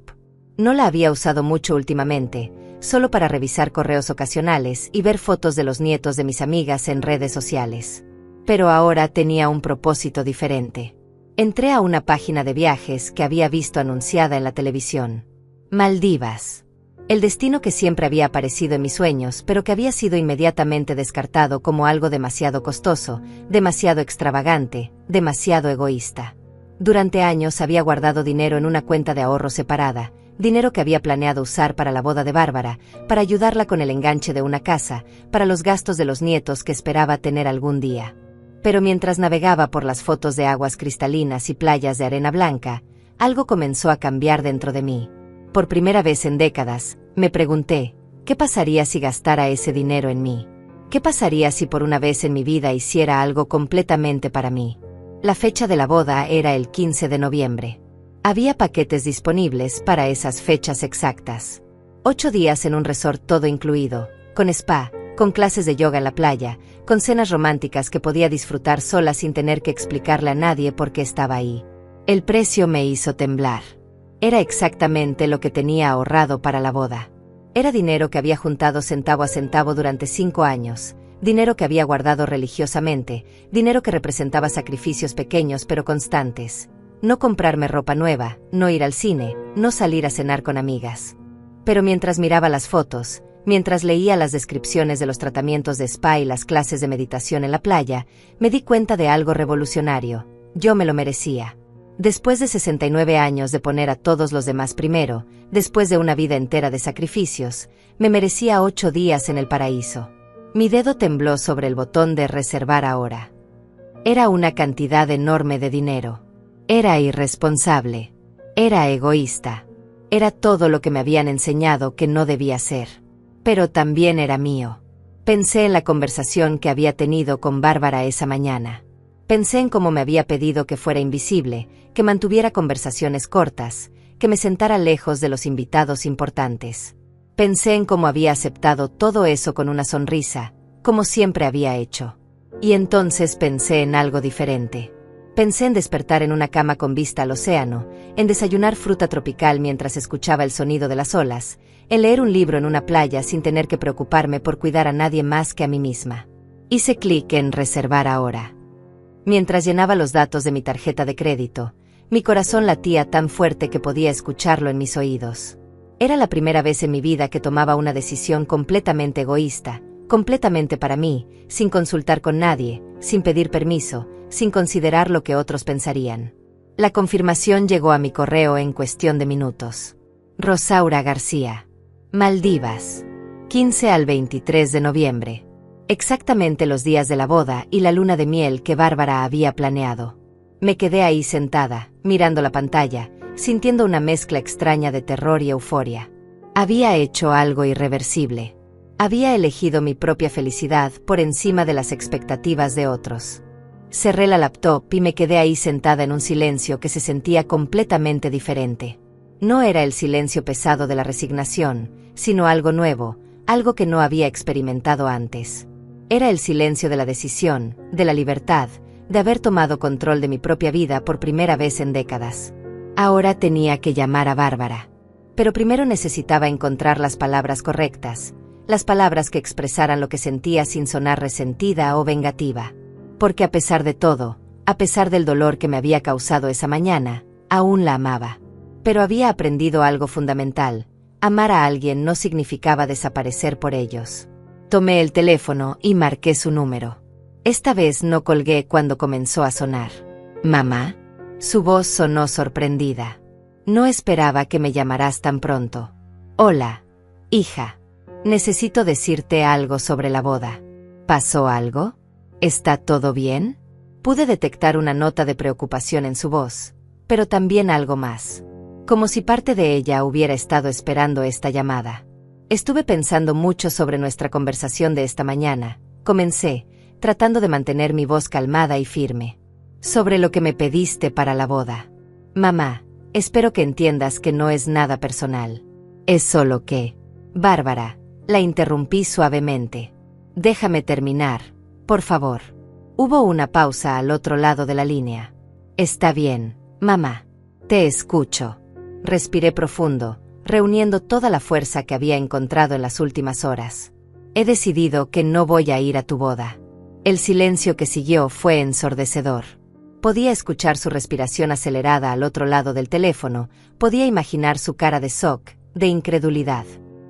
Speaker 1: No la había usado mucho últimamente, solo para revisar correos ocasionales y ver fotos de los nietos de mis amigas en redes sociales. Pero ahora tenía un propósito diferente. Entré a una página de viajes que había visto anunciada en la televisión. Maldivas. El destino que siempre había aparecido en mis sueños, pero que había sido inmediatamente descartado como algo demasiado costoso, demasiado extravagante, demasiado egoísta. Durante años había guardado dinero en una cuenta de ahorro separada, dinero que había planeado usar para la boda de Bárbara, para ayudarla con el enganche de una casa, para los gastos de los nietos que esperaba tener algún día. Pero mientras navegaba por las fotos de aguas cristalinas y playas de arena blanca, algo comenzó a cambiar dentro de mí. Por primera vez en décadas, me pregunté, ¿qué pasaría si gastara ese dinero en mí? ¿Qué pasaría si por una vez en mi vida hiciera algo completamente para mí? La fecha de la boda era el 15 de noviembre. Había paquetes disponibles para esas fechas exactas. 8 días en un resort todo incluido, con spa, con clases de yoga en la playa, con cenas románticas que podía disfrutar sola sin tener que explicarle a nadie por qué estaba ahí. El precio me hizo temblar. Era exactamente lo que tenía ahorrado para la boda. Era dinero que había juntado centavo a centavo durante 5 años, dinero que había guardado religiosamente, dinero que representaba sacrificios pequeños pero constantes. No comprarme ropa nueva, no ir al cine, no salir a cenar con amigas. Pero mientras miraba las fotos, mientras leía las descripciones de los tratamientos de spa y las clases de meditación en la playa, me di cuenta de algo revolucionario. Yo me lo merecía. Después de 69 años de poner a todos los demás primero, después de una vida entera de sacrificios, me merecía 8 días en el paraíso. Mi dedo tembló sobre el botón de reservar ahora. Era una cantidad enorme de dinero. Era irresponsable. Era egoísta. Era todo lo que me habían enseñado que no debía ser. Pero también era mío. Pensé en la conversación que había tenido con Bárbara esa mañana. Pensé en cómo me había pedido que fuera invisible, que mantuviera conversaciones cortas, que me sentara lejos de los invitados importantes. Pensé en cómo había aceptado todo eso con una sonrisa, como siempre había hecho. Y entonces pensé en algo diferente. Pensé en despertar en una cama con vista al océano, en desayunar fruta tropical mientras escuchaba el sonido de las olas, en leer un libro en una playa sin tener que preocuparme por cuidar a nadie más que a mí misma. Hice clic en reservar ahora. Mientras llenaba los datos de mi tarjeta de crédito, mi corazón latía tan fuerte que podía escucharlo en mis oídos. Era la primera vez en mi vida que tomaba una decisión completamente egoísta, completamente para mí, sin consultar con nadie, sin pedir permiso, sin considerar lo que otros pensarían. La confirmación llegó a mi correo en cuestión de minutos. Rosaura García. Maldivas. 15 al 23 de noviembre. Exactamente los días de la boda y la luna de miel que Bárbara había planeado. Me quedé ahí sentada, mirando la pantalla, sintiendo una mezcla extraña de terror y euforia. Había hecho algo irreversible. Había elegido mi propia felicidad por encima de las expectativas de otros. Cerré la laptop y me quedé ahí sentada en un silencio que se sentía completamente diferente. No era el silencio pesado de la resignación, sino algo nuevo, algo que no había experimentado antes. Era el silencio de la decisión, de la libertad, de haber tomado control de mi propia vida por primera vez en décadas. Ahora tenía que llamar a Bárbara. Pero primero necesitaba encontrar las palabras correctas, las palabras que expresaran lo que sentía sin sonar resentida o vengativa. Porque a pesar de todo, a pesar del dolor que me había causado esa mañana, aún la amaba. Pero había aprendido algo fundamental: amar a alguien no significaba desaparecer por ellos. Tomé el teléfono y marqué su número. Esta vez no colgué cuando comenzó a sonar. ¿Mamá? Su voz sonó sorprendida. No esperaba que me llamaras tan pronto. Hola, hija. Necesito decirte algo sobre la boda. ¿Pasó algo? ¿Está todo bien? Pude detectar una nota de preocupación en su voz, pero también algo más. Como si parte de ella hubiera estado esperando esta llamada. Estuve pensando mucho sobre nuestra conversación de esta mañana. Comencé, tratando de mantener mi voz calmada y firme. Sobre lo que me pediste para la boda. Mamá, espero que entiendas que no es nada personal. Es solo que... Bárbara, la interrumpí suavemente. Déjame terminar, por favor. Hubo una pausa al otro lado de la línea. Está bien, mamá. Te escucho. Respiré profundo, reuniendo toda la fuerza que había encontrado en las últimas horas. He decidido que no voy a ir a tu boda. El silencio que siguió fue ensordecedor. Podía escuchar su respiración acelerada al otro lado del teléfono, podía imaginar su cara de shock, de incredulidad.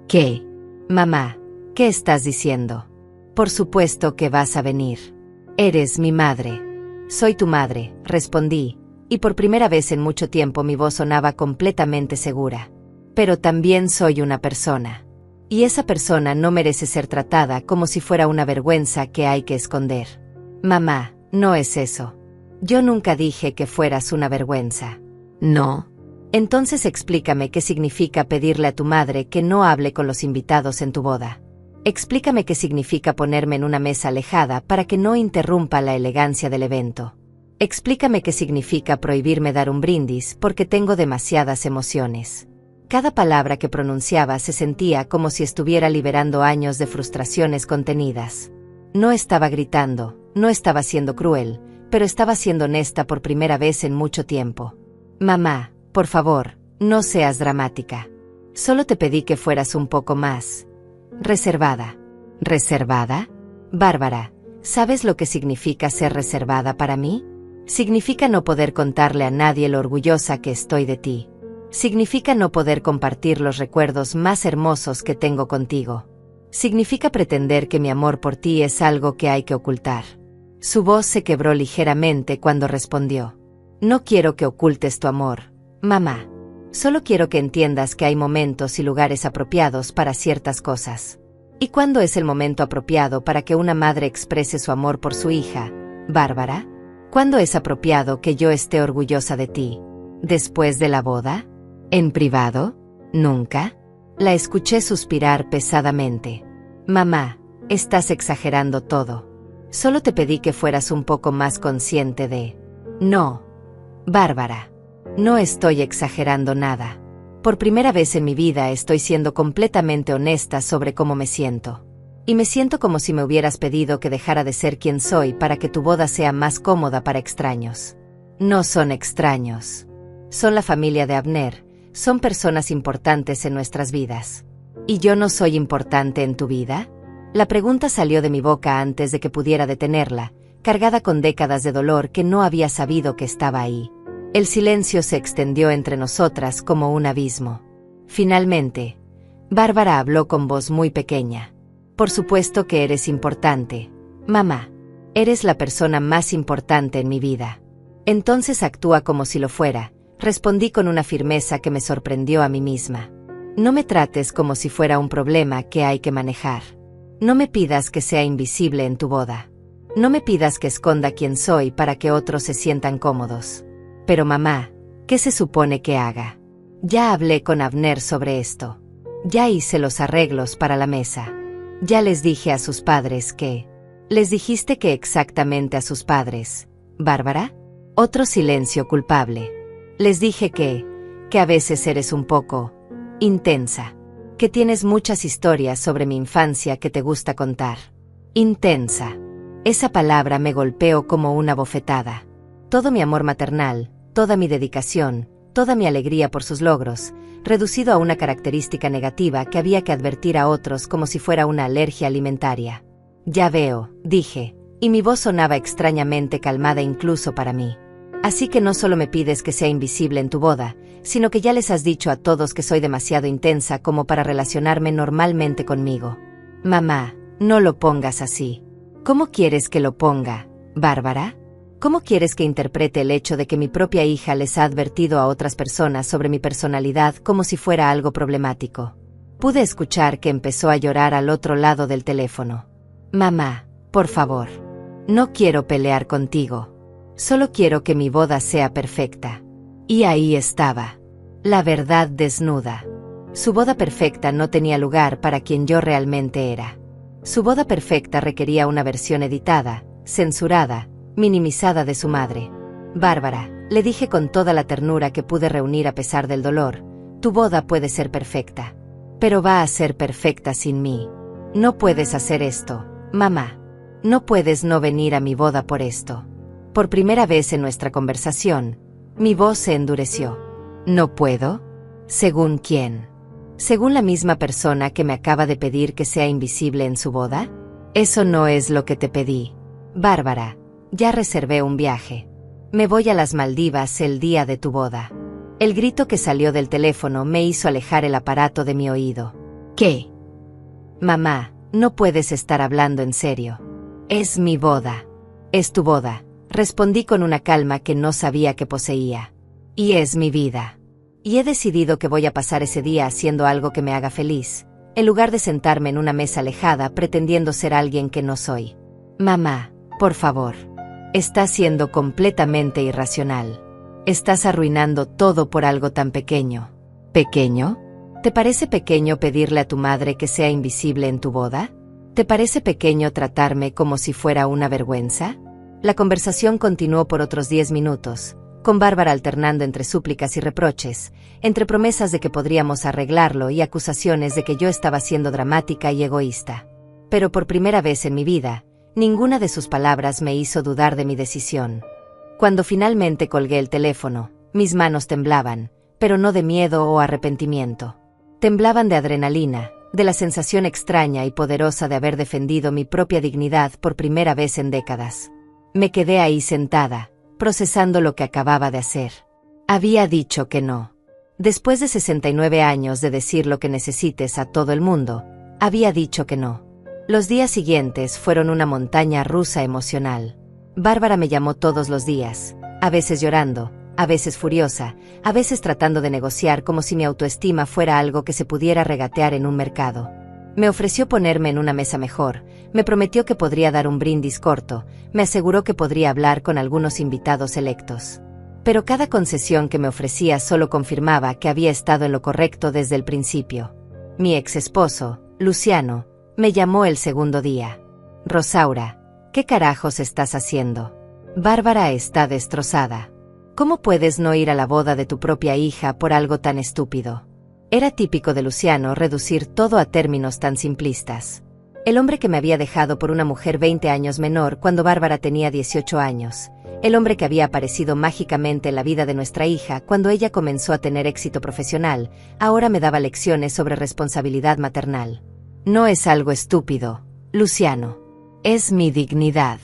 Speaker 1: ¿Qué? Mamá, ¿qué estás diciendo? Por supuesto que vas a venir. Eres mi madre. Soy tu madre, respondí, y por primera vez en mucho tiempo mi voz sonaba completamente segura. Pero también soy una persona. Y esa persona no merece ser tratada como si fuera una vergüenza que hay que esconder. Mamá, no es eso. Yo nunca dije que fueras una vergüenza. ¿No? Entonces explícame qué significa pedirle a tu madre que no hable con los invitados en tu boda. Explícame qué significa ponerme en una mesa alejada para que no interrumpa la elegancia del evento. Explícame qué significa prohibirme dar un brindis porque tengo demasiadas emociones. Cada palabra que pronunciaba se sentía como si estuviera liberando años de frustraciones contenidas. No estaba gritando, no estaba siendo cruel, pero estaba siendo honesta por primera vez en mucho tiempo. Mamá, por favor, no seas dramática. Solo te pedí que fueras un poco más reservada. ¿Reservada? Bárbara, ¿sabes lo que significa ser reservada para mí? Significa no poder contarle a nadie lo orgullosa que estoy de ti. Significa no poder compartir los recuerdos más hermosos que tengo contigo. Significa pretender que mi amor por ti es algo que hay que ocultar. Su voz se quebró ligeramente cuando respondió. No quiero que ocultes tu amor, mamá. Solo quiero que entiendas que hay momentos y lugares apropiados para ciertas cosas. ¿Y cuándo es el momento apropiado para que una madre exprese su amor por su hija, Bárbara? ¿Cuándo es apropiado que yo esté orgullosa de ti? ¿Después de la boda? ¿En privado? ¿Nunca? La escuché suspirar pesadamente. Mamá, estás exagerando todo. Solo te pedí que fueras un poco más consciente de... No, Bárbara. No estoy exagerando nada. Por primera vez en mi vida estoy siendo completamente honesta sobre cómo me siento. Y me siento como si me hubieras pedido que dejara de ser quien soy para que tu boda sea más cómoda para extraños. No son extraños. Son la familia de Abner, son personas importantes en nuestras vidas. ¿Y yo no soy importante en tu vida? La pregunta salió de mi boca antes de que pudiera detenerla, cargada con décadas de dolor que no había sabido que estaba ahí. El silencio se extendió entre nosotras como un abismo. Finalmente, Bárbara habló con voz muy pequeña. Por supuesto que eres importante, mamá. Eres la persona más importante en mi vida. Entonces actúa como si lo fuera, respondí con una firmeza que me sorprendió a mí misma. No me trates como si fuera un problema que hay que manejar. No me pidas que sea invisible en tu boda. No me pidas que esconda quién soy para que otros se sientan cómodos. Pero mamá, ¿qué se supone que haga? Ya hablé con Abner sobre esto. Ya hice los arreglos para la mesa. Ya les dije a sus padres que... ¿Les dijiste que exactamente a sus padres, Bárbara? Otro silencio culpable. Les dije que a veces eres un poco intensa. Que tienes muchas historias sobre mi infancia que te gusta contar. Intensa. Esa palabra me golpeó como una bofetada. Todo mi amor maternal, toda mi dedicación, toda mi alegría por sus logros, reducido a una característica negativa que había que advertir a otros como si fuera una alergia alimentaria. Ya veo, dije, y mi voz sonaba extrañamente calmada incluso para mí. Así que no solo me pides que sea invisible en tu boda, sino que ya les has dicho a todos que soy demasiado intensa como para relacionarme normalmente conmigo. Mamá, no lo pongas así. ¿Cómo quieres que lo ponga, Bárbara? ¿Cómo quieres que interprete el hecho de que mi propia hija les ha advertido a otras personas sobre mi personalidad como si fuera algo problemático? Pude escuchar que empezó a llorar al otro lado del teléfono. Mamá, Por favor. No quiero pelear contigo. Solo quiero que mi boda sea perfecta. Y ahí estaba. La verdad desnuda. Su boda perfecta no tenía lugar para quien yo realmente era. Su boda perfecta requería una versión editada, censurada, minimizada de su madre. Bárbara, le dije con toda la ternura que pude reunir a pesar del dolor, tu boda puede ser perfecta. Pero va a ser perfecta sin mí. No puedes hacer esto, mamá. No puedes no venir a mi boda por esto. Por primera vez en nuestra conversación, mi voz se endureció. ¿No puedo? ¿Según quién? ¿Según la misma persona que me acaba de pedir que sea invisible en su boda? Eso no es lo que te pedí. Bárbara, ya reservé un viaje. Me voy a las Maldivas el día de tu boda. El grito que salió del teléfono me hizo alejar el aparato de mi oído. ¿Qué? Mamá, no puedes estar hablando en serio. Es mi boda. Es tu boda, respondí con una calma que no sabía que poseía. Y es mi vida. Y he decidido que voy a pasar ese día haciendo algo que me haga feliz, en lugar de sentarme en una mesa alejada pretendiendo ser alguien que no soy. Mamá, por favor. Estás siendo completamente irracional. Estás arruinando todo por algo tan pequeño. ¿Pequeño? ¿Te parece pequeño pedirle a tu madre que sea invisible en tu boda? ¿Te parece pequeño tratarme como si fuera una vergüenza? La conversación continuó por otros 10 minutos, con Bárbara alternando entre súplicas y reproches, entre promesas de que podríamos arreglarlo y acusaciones de que yo estaba siendo dramática y egoísta. Pero por primera vez en mi vida, ninguna de sus palabras me hizo dudar de mi decisión. Cuando finalmente colgué el teléfono, mis manos temblaban, pero no de miedo o arrepentimiento. Temblaban de adrenalina, de la sensación extraña y poderosa de haber defendido mi propia dignidad por primera vez en décadas. Me quedé ahí sentada, procesando lo que acababa de hacer. Había dicho que no. Después de 69 años de decir lo que necesites a todo el mundo, había dicho que no. Los días siguientes fueron una montaña rusa emocional. Bárbara me llamó todos los días, a veces llorando, a veces furiosa, a veces tratando de negociar como si mi autoestima fuera algo que se pudiera regatear en un mercado. Me ofreció ponerme en una mesa mejor, me prometió que podría dar un brindis corto, me aseguró que podría hablar con algunos invitados electos. Pero cada concesión que me ofrecía solo confirmaba que había estado en lo correcto desde el principio. Mi ex esposo, Luciano, me llamó el segundo día. Rosaura, ¿qué carajos estás haciendo? Bárbara está destrozada. ¿Cómo puedes no ir a la boda de tu propia hija por algo tan estúpido? Era típico de Luciano reducir todo a términos tan simplistas. El hombre que me había dejado por una mujer 20 años menor cuando Bárbara tenía 18 años. El hombre que había aparecido mágicamente en la vida de nuestra hija cuando ella comenzó a tener éxito profesional, ahora me daba lecciones sobre responsabilidad maternal. No es algo estúpido, Luciano. Es mi dignidad.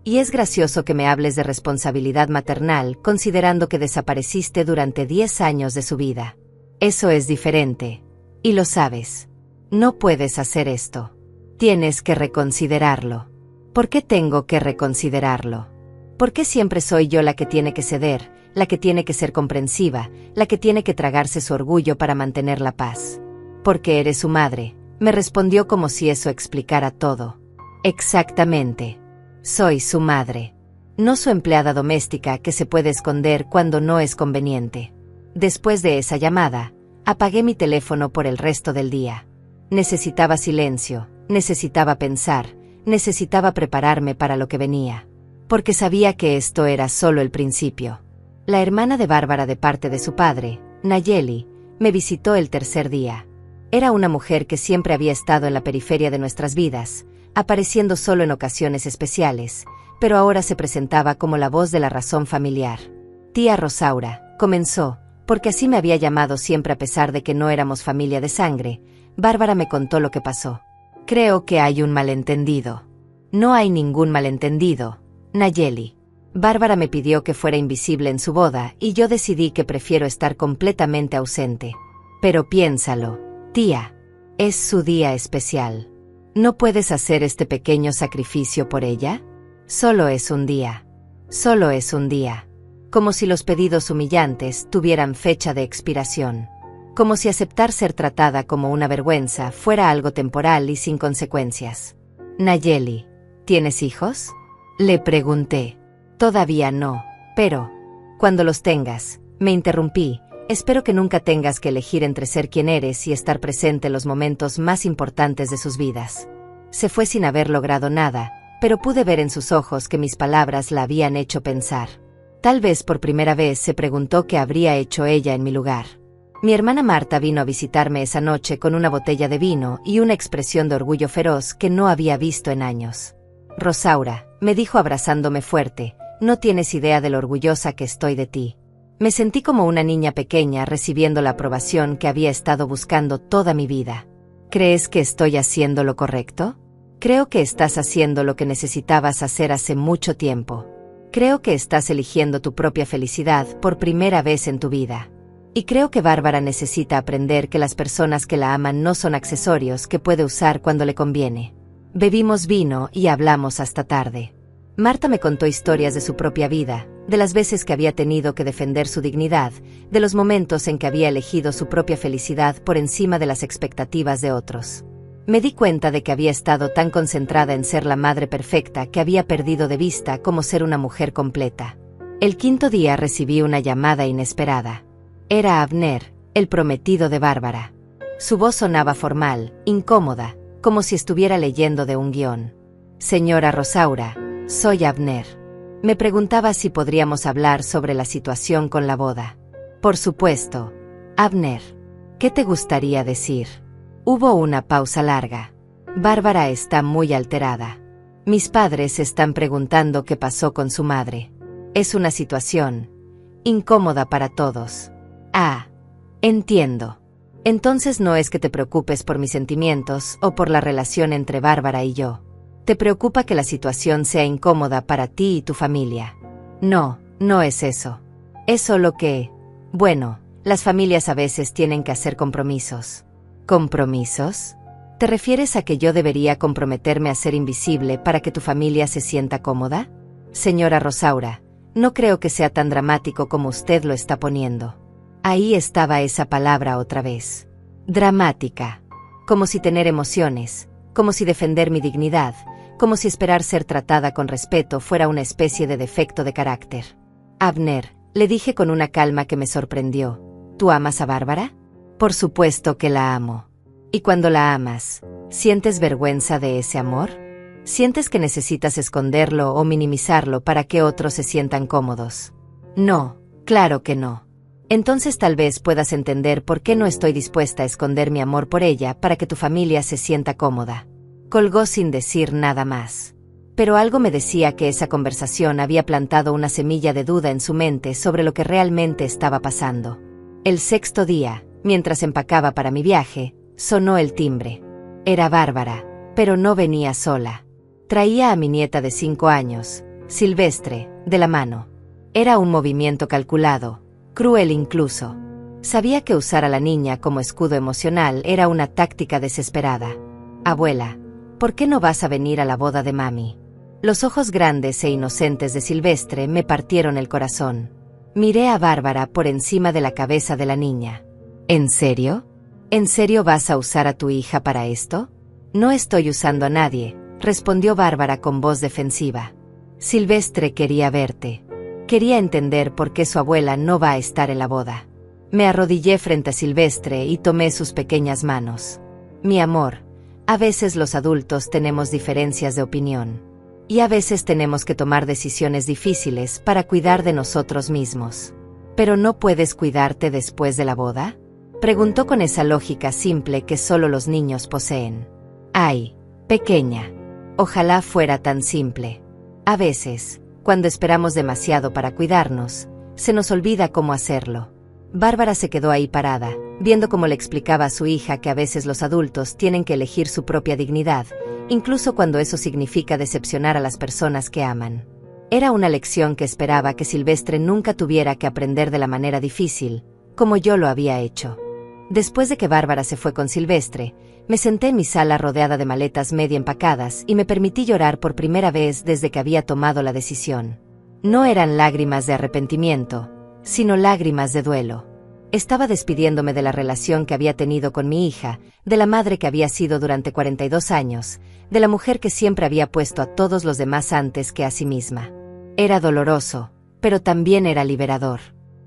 Speaker 1: Y es gracioso que me hables de responsabilidad maternal considerando que desapareciste durante 10 años de su vida. Eso es diferente. Y lo sabes. No puedes hacer esto. Tienes que reconsiderarlo. ¿Por qué tengo que reconsiderarlo? ¿Por qué siempre soy yo la que tiene que ceder, la que tiene que ser comprensiva, la que tiene que tragarse su orgullo para mantener la paz? Porque eres su madre, me respondió como si eso explicara todo. Exactamente. Soy su madre. No su empleada doméstica que se puede esconder cuando no es conveniente. Después de esa llamada, apagué mi teléfono por el resto del día. Necesitaba silencio, necesitaba pensar, necesitaba prepararme para lo que venía. Porque sabía que esto era solo el principio. La hermana de Bárbara de parte de su padre, Nayeli, me visitó el tercer día. Era una mujer que siempre había estado en la periferia de nuestras vidas, apareciendo solo en ocasiones especiales, pero ahora se presentaba como la voz de la razón familiar. Tía Rosaura, comenzó, porque así me había llamado siempre a pesar de que no éramos familia de sangre. Bárbara me contó lo que pasó. Creo que hay un malentendido. No hay ningún malentendido, Nayeli. Bárbara me pidió que fuera invisible en su boda y yo decidí que prefiero estar completamente ausente. Pero piénsalo, tía. Es su día especial. ¿No puedes hacer este pequeño sacrificio por ella? Solo es un día. Solo es un día. Como si los pedidos humillantes tuvieran fecha de expiración. Como si aceptar ser tratada como una vergüenza fuera algo temporal y sin consecuencias. Nayeli, ¿Tienes hijos? Le pregunté. Todavía no, pero... Cuando los tengas, me interrumpí. Espero que nunca tengas que elegir entre ser quien eres y estar presente en los momentos más importantes de sus vidas. Se fue sin haber logrado nada, pero pude ver en sus ojos que mis palabras la habían hecho pensar. Tal vez por primera vez se preguntó qué habría hecho ella en mi lugar. Mi hermana Marta vino a visitarme esa noche con una botella de vino y una expresión de orgullo feroz que no había visto en años. Rosaura, me dijo abrazándome fuerte, no tienes idea de lo orgullosa que estoy de ti. Me sentí como una niña pequeña recibiendo la aprobación que había estado buscando toda mi vida. ¿Crees que estoy haciendo lo correcto? Creo que estás haciendo lo que necesitabas hacer hace mucho tiempo. Creo que estás eligiendo tu propia felicidad por primera vez en tu vida. Y creo que Bárbara necesita aprender que las personas que la aman no son accesorios que puede usar cuando le conviene. Bebimos vino y hablamos hasta tarde. Marta me contó historias de su propia vida, de las veces que había tenido que defender su dignidad, de los momentos en que había elegido su propia felicidad por encima de las expectativas de otros. Me di cuenta de que había estado tan concentrada en ser la madre perfecta que había perdido de vista cómo ser una mujer completa. El quinto día recibí una llamada inesperada. Era Abner, el prometido de Bárbara. Su voz sonaba formal, incómoda, como si estuviera leyendo de un guión. Señora Rosaura, soy Abner. Me preguntaba si podríamos hablar sobre la situación con la boda. Por supuesto. Abner, ¿qué te gustaría decir? Hubo una pausa larga. Bárbara está muy alterada. Mis padres están preguntando qué pasó con su madre. Es una situación incómoda para todos. Ah, entiendo. Entonces no es que te preocupes por mis sentimientos o por la relación entre Bárbara y yo. Te preocupa que la situación sea incómoda para ti y tu familia. No, no es eso. Es solo que, bueno, las familias a veces tienen que hacer compromisos. ¿Compromisos? ¿Te refieres a que yo debería comprometerme a ser invisible para que tu familia se sienta cómoda? Señora Rosaura, no creo que sea tan dramático como usted lo está poniendo. Ahí estaba esa palabra otra vez. Dramática. Como si tener emociones, como si defender mi dignidad, como si esperar ser tratada con respeto fuera una especie de defecto de carácter. Abner, le dije con una calma que me sorprendió. ¿Tú amas a Bárbara? Por supuesto que la amo. ¿Y cuando la amas, sientes vergüenza de ese amor? ¿Sientes que necesitas esconderlo o minimizarlo para que otros se sientan cómodos? No, claro que no. Entonces tal vez puedas entender por qué no estoy dispuesta a esconder mi amor por ella para que tu familia se sienta cómoda. Colgó sin decir nada más. Pero algo me decía que esa conversación había plantado una semilla de duda en su mente sobre lo que realmente estaba pasando. El sexto día, mientras empacaba para mi viaje, sonó el timbre. Era Bárbara, pero no venía sola. Traía a mi nieta de 5 años, Silvestre, de la mano. Era un movimiento calculado, cruel incluso. Sabía que usar a la niña como escudo emocional era una táctica desesperada. Abuela, ¿por qué no vas a venir a la boda de mami? Los ojos grandes e inocentes de Silvestre me partieron el corazón. Miré a Bárbara por encima de la cabeza de la niña. ¿En serio? ¿En serio vas a usar a tu hija para esto? No estoy usando a nadie, respondió Bárbara con voz defensiva. Silvestre quería verte. Quería entender por qué su abuela no va a estar en la boda. Me arrodillé frente a Silvestre y tomé sus pequeñas manos. Mi amor, a veces los adultos tenemos diferencias de opinión. Y a veces tenemos que tomar decisiones difíciles para cuidar de nosotros mismos. ¿Pero no puedes cuidarte después de la boda? Preguntó con esa lógica simple que solo los niños poseen. Ay, pequeña. Ojalá fuera tan simple. A veces, cuando esperamos demasiado para cuidarnos, se nos olvida cómo hacerlo. Bárbara se quedó ahí parada, viendo cómo le explicaba a su hija que a veces los adultos tienen que elegir su propia dignidad, incluso cuando eso significa decepcionar a las personas que aman. Era una lección que esperaba que Silvestre nunca tuviera que aprender de la manera difícil, como yo lo había hecho. Después de que Bárbara se fue con Silvestre, me senté en mi sala rodeada de maletas medio empacadas y me permití llorar por primera vez desde que había tomado la decisión. No eran lágrimas de arrepentimiento, sino lágrimas de duelo. Estaba despidiéndome de la relación que había tenido con mi hija, de la madre que había sido durante 42 años, de la mujer que siempre había puesto a todos los demás antes que a sí misma. Era doloroso, pero también era liberador.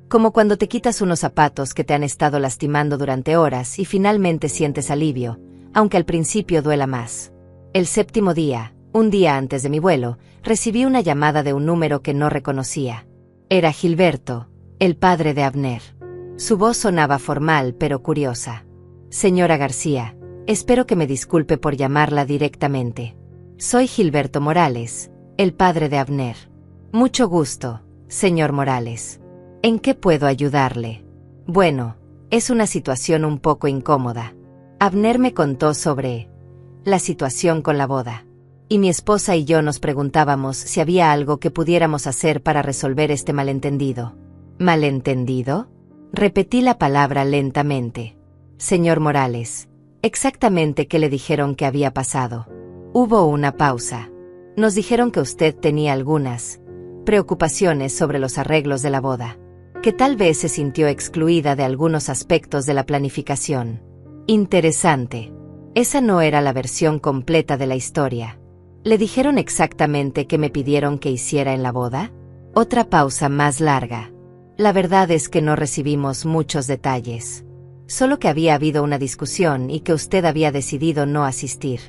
Speaker 1: Como cuando te quitas unos zapatos que te han estado lastimando durante horas y finalmente sientes alivio, aunque al principio duela más. El 7º día, un día antes de mi vuelo, recibí una llamada de un número que no reconocía. Era Gilberto, el padre de Abner. Su voz sonaba formal pero curiosa. Señora García, espero que me disculpe por llamarla directamente. Soy Gilberto Morales, el padre de Abner. Mucho gusto, señor Morales. ¿En qué puedo ayudarle? Bueno, es una situación un poco incómoda. Abner me contó sobre la situación con la boda. Y mi esposa y yo nos preguntábamos si había algo que pudiéramos hacer para resolver este malentendido. ¿Malentendido? Repetí la palabra lentamente. Señor Morales, ¿exactamente qué le dijeron que había pasado? Hubo una pausa. Nos dijeron que usted tenía algunas preocupaciones sobre los arreglos de la boda, que tal vez se sintió excluida de algunos aspectos de la planificación. Interesante. Esa no era la versión completa de la historia. ¿Le dijeron exactamente qué me pidieron que hiciera en la boda? Otra pausa más larga. La verdad es que no recibimos muchos detalles. Solo que había habido una discusión y que usted había decidido no asistir.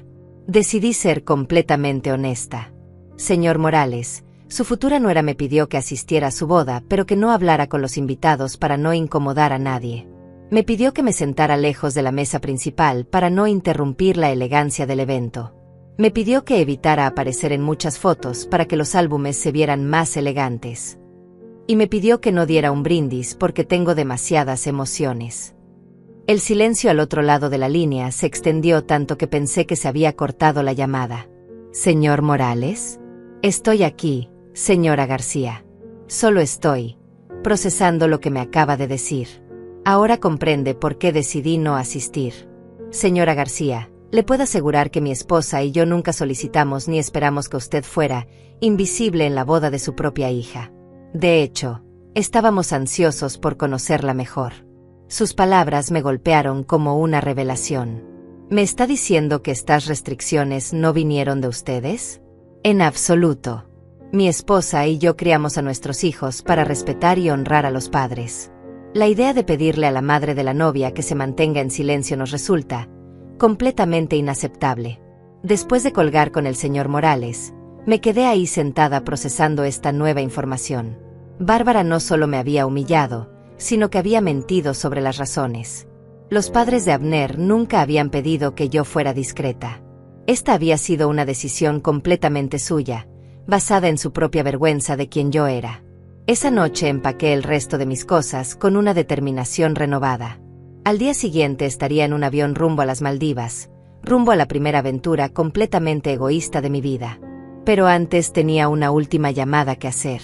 Speaker 1: Decidí ser completamente honesta. Señor Morales, su futura nuera me pidió que asistiera a su boda, pero que no hablara con los invitados para no incomodar a nadie. Me pidió que me sentara lejos de la mesa principal para no interrumpir la elegancia del evento. Me pidió que evitara aparecer en muchas fotos para que los álbumes se vieran más elegantes. Y me pidió que no diera un brindis porque tengo demasiadas emociones. El silencio al otro lado de la línea se extendió tanto que pensé que se había cortado la llamada. Señor Morales, estoy aquí, señora García. Solo estoy procesando lo que me acaba de decir. Ahora comprende por qué decidí no asistir. Señora García, le puedo asegurar que mi esposa y yo nunca solicitamos ni esperamos que usted fuera invisible en la boda de su propia hija. De hecho, estábamos ansiosos por conocerla mejor. Sus palabras me golpearon como una revelación. ¿Me está diciendo que estas restricciones no vinieron de ustedes? En absoluto. Mi esposa y yo criamos a nuestros hijos para respetar y honrar a los padres. La idea de pedirle a la madre de la novia que se mantenga en silencio nos resulta completamente inaceptable. Después de colgar con el señor Morales, me quedé ahí sentada procesando esta nueva información. Bárbara no solo me había humillado, sino que había mentido sobre las razones. Los padres de Abner nunca habían pedido que yo fuera discreta. Esta había sido una decisión completamente suya, basada en su propia vergüenza de quien yo era. Esa noche empaqué el resto de mis cosas con una determinación renovada. Al día siguiente estaría en un avión rumbo a las Maldivas, rumbo a la primera aventura completamente egoísta de mi vida. Pero antes tenía una última llamada que hacer.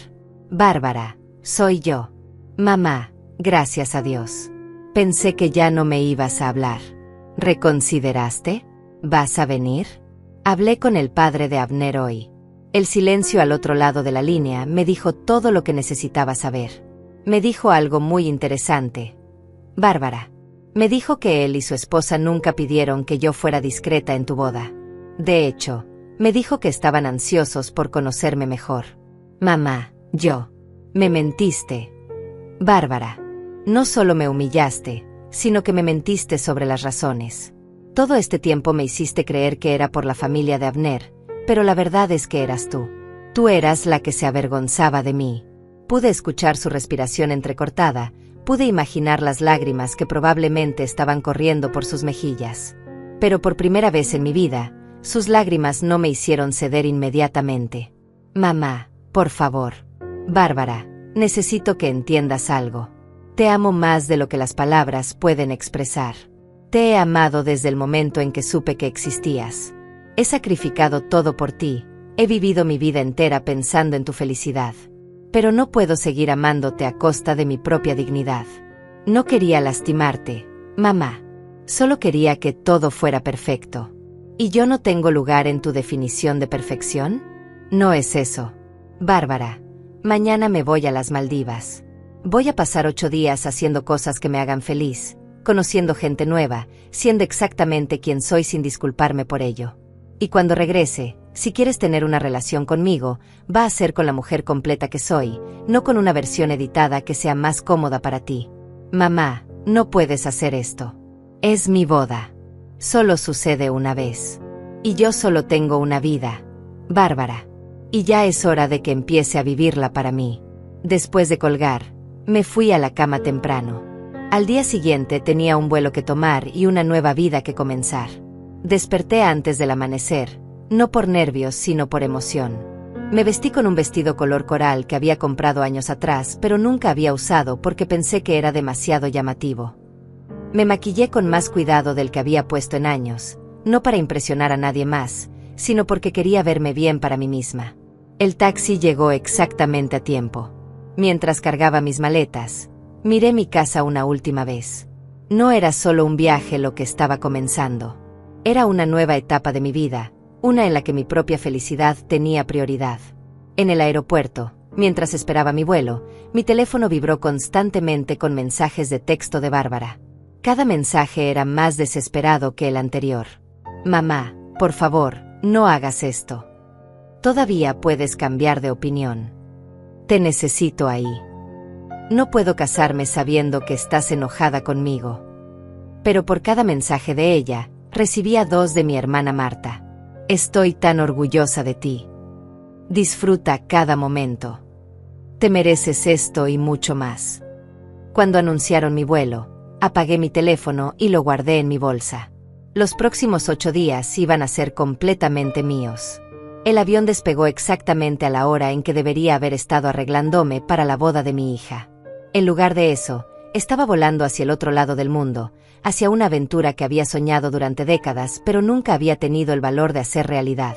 Speaker 1: Bárbara, soy yo. Mamá, gracias a Dios. Pensé que ya no me ibas a hablar. ¿Reconsideraste? ¿Vas a venir? Hablé con el padre de Abner hoy. El silencio al otro lado de la línea me dijo todo lo que necesitaba saber. Me dijo algo muy interesante. Bárbara. Me dijo que él y su esposa nunca pidieron que yo fuera discreta en tu boda. De hecho, me dijo que estaban ansiosos por conocerme mejor. Mamá, me mentiste. Bárbara, no solo me humillaste, sino que me mentiste sobre las razones. Todo este tiempo me hiciste creer que era por la familia de Abner, pero la verdad es que eras tú. Tú eras la que se avergonzaba de mí. Pude escuchar su respiración entrecortada, pude imaginar las lágrimas que probablemente estaban corriendo por sus mejillas. Pero por primera vez en mi vida, sus lágrimas no me hicieron ceder inmediatamente. Mamá, por favor. Bárbara, necesito que entiendas algo. Te amo más de lo que las palabras pueden expresar. Te he amado desde el momento en que supe que existías. He sacrificado todo por ti, he vivido mi vida entera pensando en tu felicidad. Pero no puedo seguir amándote a costa de mi propia dignidad. No quería lastimarte, mamá. Solo quería que todo fuera perfecto. ¿Y yo no tengo lugar en tu definición de perfección? No es eso. Bárbara, mañana me voy a las Maldivas. Voy a pasar 8 días haciendo cosas que me hagan feliz, conociendo gente nueva, siendo exactamente quien soy sin disculparme por ello. Y cuando regrese, si quieres tener una relación conmigo, va a ser con la mujer completa que soy, no con una versión editada que sea más cómoda para ti. Mamá, no puedes hacer esto. Es mi boda. Solo sucede una vez. Y yo solo tengo una vida, Bárbara. Y ya es hora de que empiece a vivirla para mí. Después de colgar, me fui a la cama temprano. Al día siguiente tenía un vuelo que tomar y una nueva vida que comenzar. Desperté antes del amanecer, no por nervios sino por emoción. Me vestí con un vestido color coral que había comprado años atrás, pero nunca había usado porque pensé que era demasiado llamativo. Me maquillé con más cuidado del que había puesto en años, no para impresionar a nadie más, sino porque quería verme bien para mí misma. El taxi llegó exactamente a tiempo. Mientras cargaba mis maletas, miré mi casa una última vez. No era solo un viaje lo que estaba comenzando. Era una nueva etapa de mi vida, una en la que mi propia felicidad tenía prioridad. En el aeropuerto, mientras esperaba mi vuelo, mi teléfono vibró constantemente con mensajes de texto de Bárbara. Cada mensaje era más desesperado que el anterior. Mamá, por favor, no hagas esto. Todavía puedes cambiar de opinión. Te necesito ahí. No puedo casarme sabiendo que estás enojada conmigo. Pero por cada mensaje de ella, recibía 2 de mi hermana Marta. Estoy tan orgullosa de ti. Disfruta cada momento. Te mereces esto y mucho más. Cuando anunciaron mi vuelo, apagué mi teléfono y lo guardé en mi bolsa. Los próximos 8 días iban a ser completamente míos. El avión despegó exactamente a la hora en que debería haber estado arreglándome para la boda de mi hija. En lugar de eso, estaba volando hacia el otro lado del mundo, hacia una aventura que había soñado durante décadas, pero nunca había tenido el valor de hacer realidad.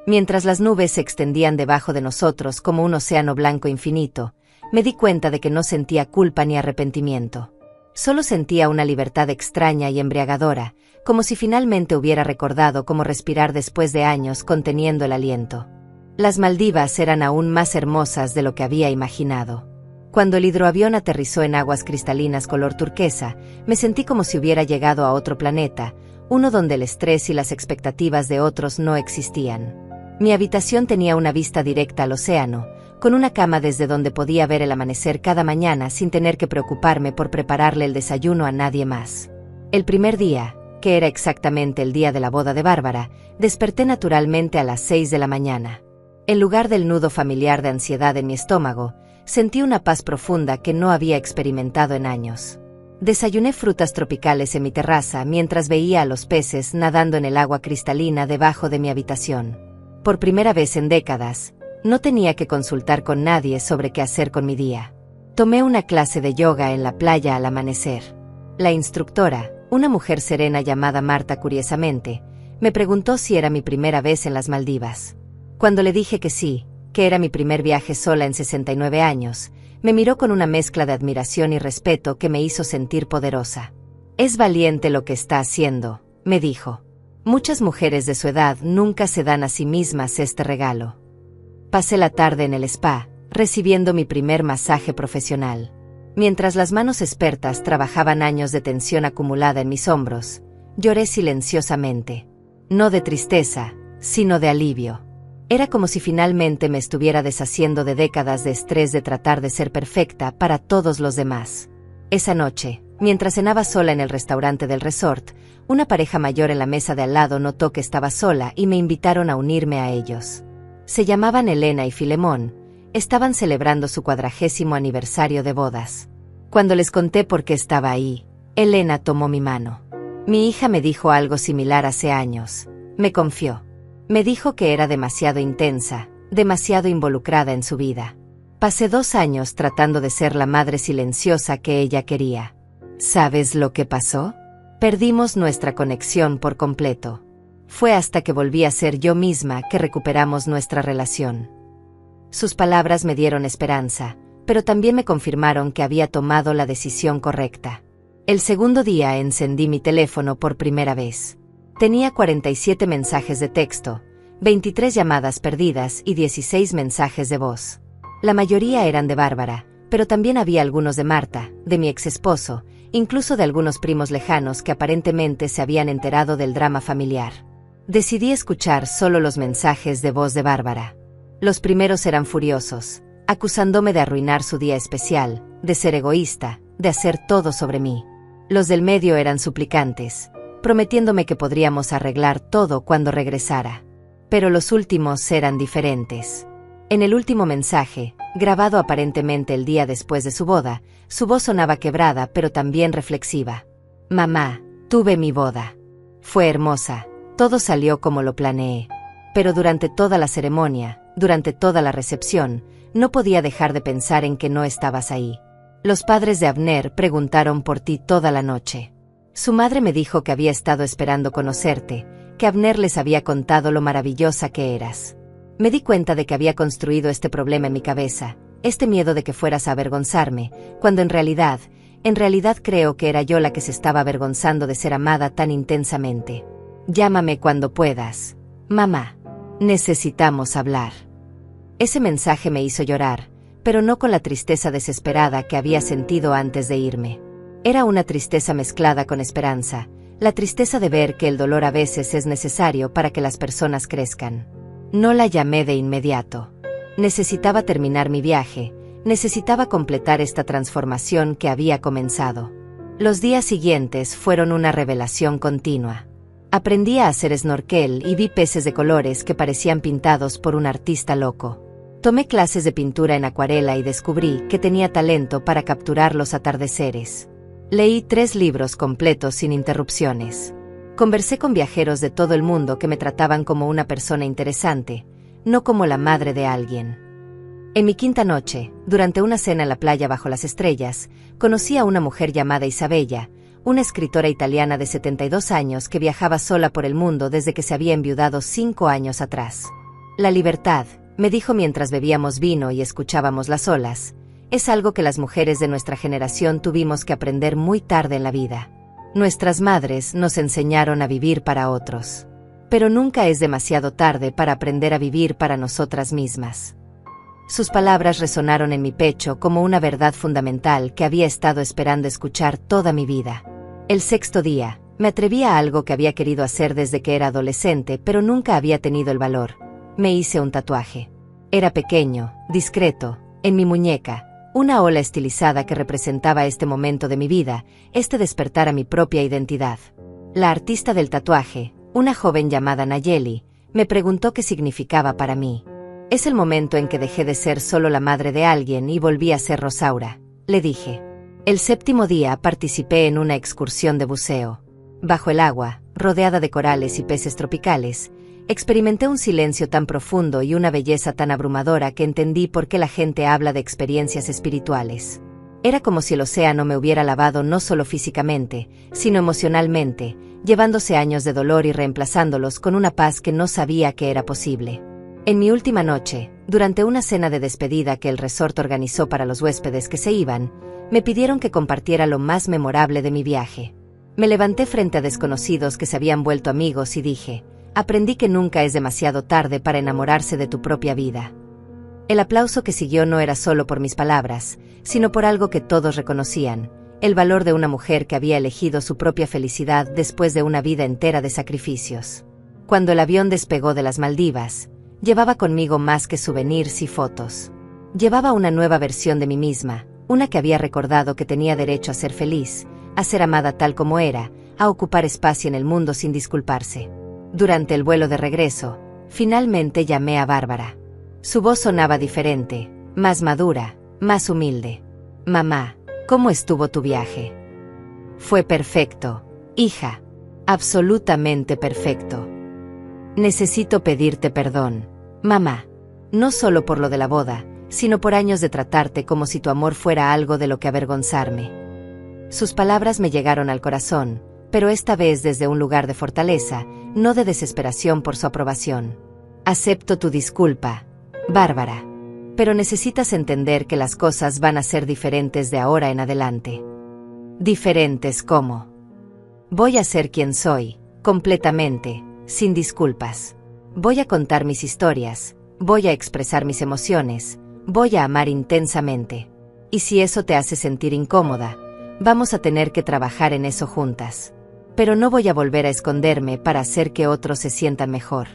Speaker 1: Mientras las nubes se extendían debajo de nosotros como un océano blanco infinito, me di cuenta de que no sentía culpa ni arrepentimiento. Solo sentía una libertad extraña y embriagadora, como si finalmente hubiera recordado cómo respirar después de años conteniendo el aliento. Las Maldivas eran aún más hermosas de lo que había imaginado. Cuando el hidroavión aterrizó en aguas cristalinas color turquesa, me sentí como si hubiera llegado a otro planeta, uno donde el estrés y las expectativas de otros no existían. Mi habitación tenía una vista directa al océano, con una cama desde donde podía ver el amanecer cada mañana sin tener que preocuparme por prepararle el desayuno a nadie más. El primer día, que era exactamente el día de la boda de Bárbara, desperté naturalmente a las 6 de la mañana. En lugar del nudo familiar de ansiedad en mi estómago, sentí una paz profunda que no había experimentado en años. Desayuné frutas tropicales en mi terraza mientras veía a los peces nadando en el agua cristalina debajo de mi habitación. Por primera vez en décadas, no tenía que consultar con nadie sobre qué hacer con mi día. Tomé una clase de yoga en la playa al amanecer. La instructora, una mujer serena llamada Marta curiosamente, me preguntó si era mi primera vez en las Maldivas. Cuando le dije que sí, que era mi primer viaje sola en 69 años, me miró con una mezcla de admiración y respeto que me hizo sentir poderosa. Es valiente lo que está haciendo, me dijo. Muchas mujeres de su edad nunca se dan a sí mismas este regalo. Pasé la tarde en el spa, recibiendo mi primer masaje profesional. Mientras las manos expertas trabajaban años de tensión acumulada en mis hombros, lloré silenciosamente. No de tristeza, sino de alivio. Era como si finalmente me estuviera deshaciendo de décadas de estrés de tratar de ser perfecta para todos los demás. Esa noche, mientras cenaba sola en el restaurante del resort, una pareja mayor en la mesa de al lado notó que estaba sola y me invitaron a unirme a ellos. Se llamaban Elena y Filemón, estaban celebrando su 40º aniversario de bodas. Cuando les conté por qué estaba ahí, Elena tomó mi mano. Mi hija me dijo algo similar hace años. Me confió. Me dijo que era demasiado intensa, demasiado involucrada en su vida. Pasé 2 años tratando de ser la madre silenciosa que ella quería. ¿Sabes lo que pasó? Perdimos nuestra conexión por completo. Fue hasta que volví a ser yo misma que recuperamos nuestra relación. Sus palabras me dieron esperanza, pero también me confirmaron que había tomado la decisión correcta. El segundo día encendí mi teléfono por primera vez. Tenía 47 mensajes de texto, 23 llamadas perdidas y 16 mensajes de voz. La mayoría eran de Bárbara, pero también había algunos de Marta, de mi ex esposo, incluso de algunos primos lejanos que aparentemente se habían enterado del drama familiar. Decidí escuchar solo los mensajes de voz de Bárbara. Los primeros eran furiosos, acusándome de arruinar su día especial, de ser egoísta, de hacer todo sobre mí. Los del medio eran suplicantes, prometiéndome que podríamos arreglar todo cuando regresara. Pero los últimos eran diferentes. En el último mensaje, grabado aparentemente el día después de su boda, su voz sonaba quebrada pero también reflexiva. Mamá, tuve mi boda. Fue hermosa, todo salió como lo planeé. Pero durante toda la ceremonia, durante toda la recepción, no podía dejar de pensar en que no estabas ahí. Los padres de Abner preguntaron por ti toda la noche. Su madre me dijo que había estado esperando conocerte, que Abner les había contado lo maravillosa que eras. Me di cuenta de que había construido este problema en mi cabeza, este miedo de que fueras a avergonzarme, cuando en realidad creo que era yo la que se estaba avergonzando de ser amada tan intensamente. Llámame cuando puedas. Mamá. Necesitamos hablar. Ese mensaje me hizo llorar, pero no con la tristeza desesperada que había sentido antes de irme. Era una tristeza mezclada con esperanza, la tristeza de ver que el dolor a veces es necesario para que las personas crezcan. No la llamé de inmediato. Necesitaba terminar mi viaje, necesitaba completar esta transformación que había comenzado. Los días siguientes fueron una revelación continua. Aprendí a hacer snorkel y vi peces de colores que parecían pintados por un artista loco. Tomé clases de pintura en acuarela y descubrí que tenía talento para capturar los atardeceres. Leí 3 libros completos sin interrupciones. Conversé con viajeros de todo el mundo que me trataban como una persona interesante, no como la madre de alguien. En mi quinta noche, durante una cena en la playa bajo las estrellas, conocí a una mujer llamada Isabella, una escritora italiana de 72 años que viajaba sola por el mundo desde que se había enviudado 5 años atrás. La libertad, me dijo mientras bebíamos vino y escuchábamos las olas, es algo que las mujeres de nuestra generación tuvimos que aprender muy tarde en la vida. Nuestras madres nos enseñaron a vivir para otros. Pero nunca es demasiado tarde para aprender a vivir para nosotras mismas. Sus palabras resonaron en mi pecho como una verdad fundamental que había estado esperando escuchar toda mi vida. El 6º día, me atreví a algo que había querido hacer desde que era adolescente, pero nunca había tenido el valor. Me hice un tatuaje. Era pequeño, discreto, en mi muñeca, una ola estilizada que representaba este momento de mi vida, este despertar a mi propia identidad. La artista del tatuaje, una joven llamada Nayeli, me preguntó qué significaba para mí. Es el momento en que dejé de ser solo la madre de alguien y volví a ser Rosaura, le dije. El 7º día participé en una excursión de buceo. Bajo el agua, rodeada de corales y peces tropicales, experimenté un silencio tan profundo y una belleza tan abrumadora que entendí por qué la gente habla de experiencias espirituales. Era como si el océano me hubiera lavado no solo físicamente, sino emocionalmente, llevándose años de dolor y reemplazándolos con una paz que no sabía que era posible. En mi última noche, durante una cena de despedida que el resort organizó para los huéspedes que se iban, me pidieron que compartiera lo más memorable de mi viaje. Me levanté frente a desconocidos que se habían vuelto amigos y dije, aprendí que nunca es demasiado tarde para enamorarse de tu propia vida. El aplauso que siguió no era solo por mis palabras, sino por algo que todos reconocían, el valor de una mujer que había elegido su propia felicidad después de una vida entera de sacrificios. Cuando el avión despegó de las Maldivas, llevaba conmigo más que souvenirs y fotos. Llevaba una nueva versión de mí misma, una que había recordado que tenía derecho a ser feliz, a ser amada tal como era, a ocupar espacio en el mundo sin disculparse. Durante el vuelo de regreso, finalmente llamé a Bárbara. Su voz sonaba diferente, más madura, más humilde. Mamá, ¿cómo estuvo tu viaje? Fue perfecto, hija. Absolutamente perfecto. Necesito pedirte perdón, mamá. No solo por lo de la boda, sino por años de tratarte como si tu amor fuera algo de lo que avergonzarme. Sus palabras me llegaron al corazón, pero esta vez desde un lugar de fortaleza, no de desesperación por su aprobación. Acepto tu disculpa, Bárbara. Pero necesitas entender que las cosas van a ser diferentes de ahora en adelante. ¿Diferentes cómo? Voy a ser quien soy, completamente, sin disculpas. Voy a contar mis historias, voy a expresar mis emociones, voy a amar intensamente. Y si eso te hace sentir incómoda, vamos a tener que trabajar en eso juntas. Pero no voy a volver a esconderme para hacer que otros se sientan mejor.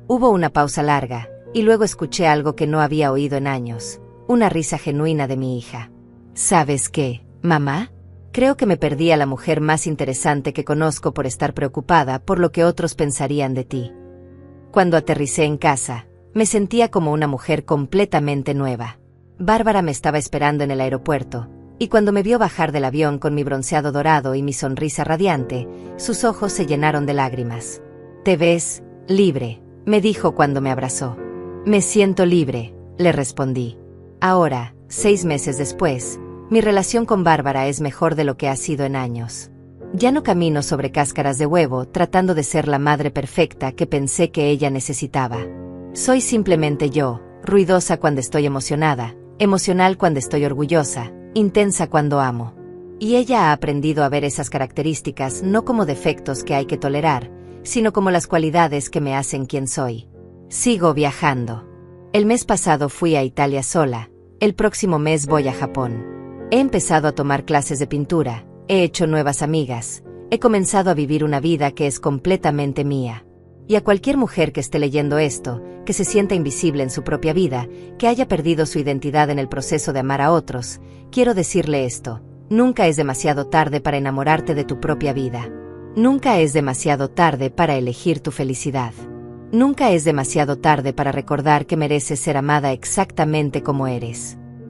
Speaker 1: Hubo una pausa larga, y luego escuché algo que no había oído en años, una risa genuina de mi hija. ¿Sabes qué, mamá? Creo que me perdí a la mujer más interesante que conozco por estar preocupada por lo que otros pensarían de ti. Cuando aterricé en casa, me sentía como una mujer completamente nueva. Bárbara me estaba esperando en el aeropuerto, y cuando me vio bajar del avión con mi bronceado dorado y mi sonrisa radiante, sus ojos se llenaron de lágrimas. «Te ves libre», me dijo cuando me abrazó. «Me siento libre», le respondí. Ahora, 6 meses después, mi relación con Bárbara es mejor de lo que ha sido en años. Ya no camino sobre cáscaras de huevo tratando de ser la madre perfecta que pensé que ella necesitaba. Soy simplemente yo, ruidosa cuando estoy emocionada, emocional cuando estoy orgullosa, intensa cuando amo. Y ella ha aprendido a ver esas características no como defectos que hay que tolerar, sino como las cualidades que me hacen quien soy. Sigo viajando. El mes pasado fui a Italia sola, el próximo mes voy a Japón. He empezado a tomar clases de pintura, he hecho nuevas amigas, he comenzado a vivir una vida que es completamente mía. Y a cualquier mujer que esté leyendo esto, que se sienta invisible en su propia vida, que haya perdido su identidad en el proceso de amar a otros, quiero decirle esto: nunca es demasiado tarde para enamorarte de tu propia vida. Nunca es demasiado tarde para elegir tu felicidad. Nunca es demasiado tarde para recordar que mereces ser amada exactamente como eres.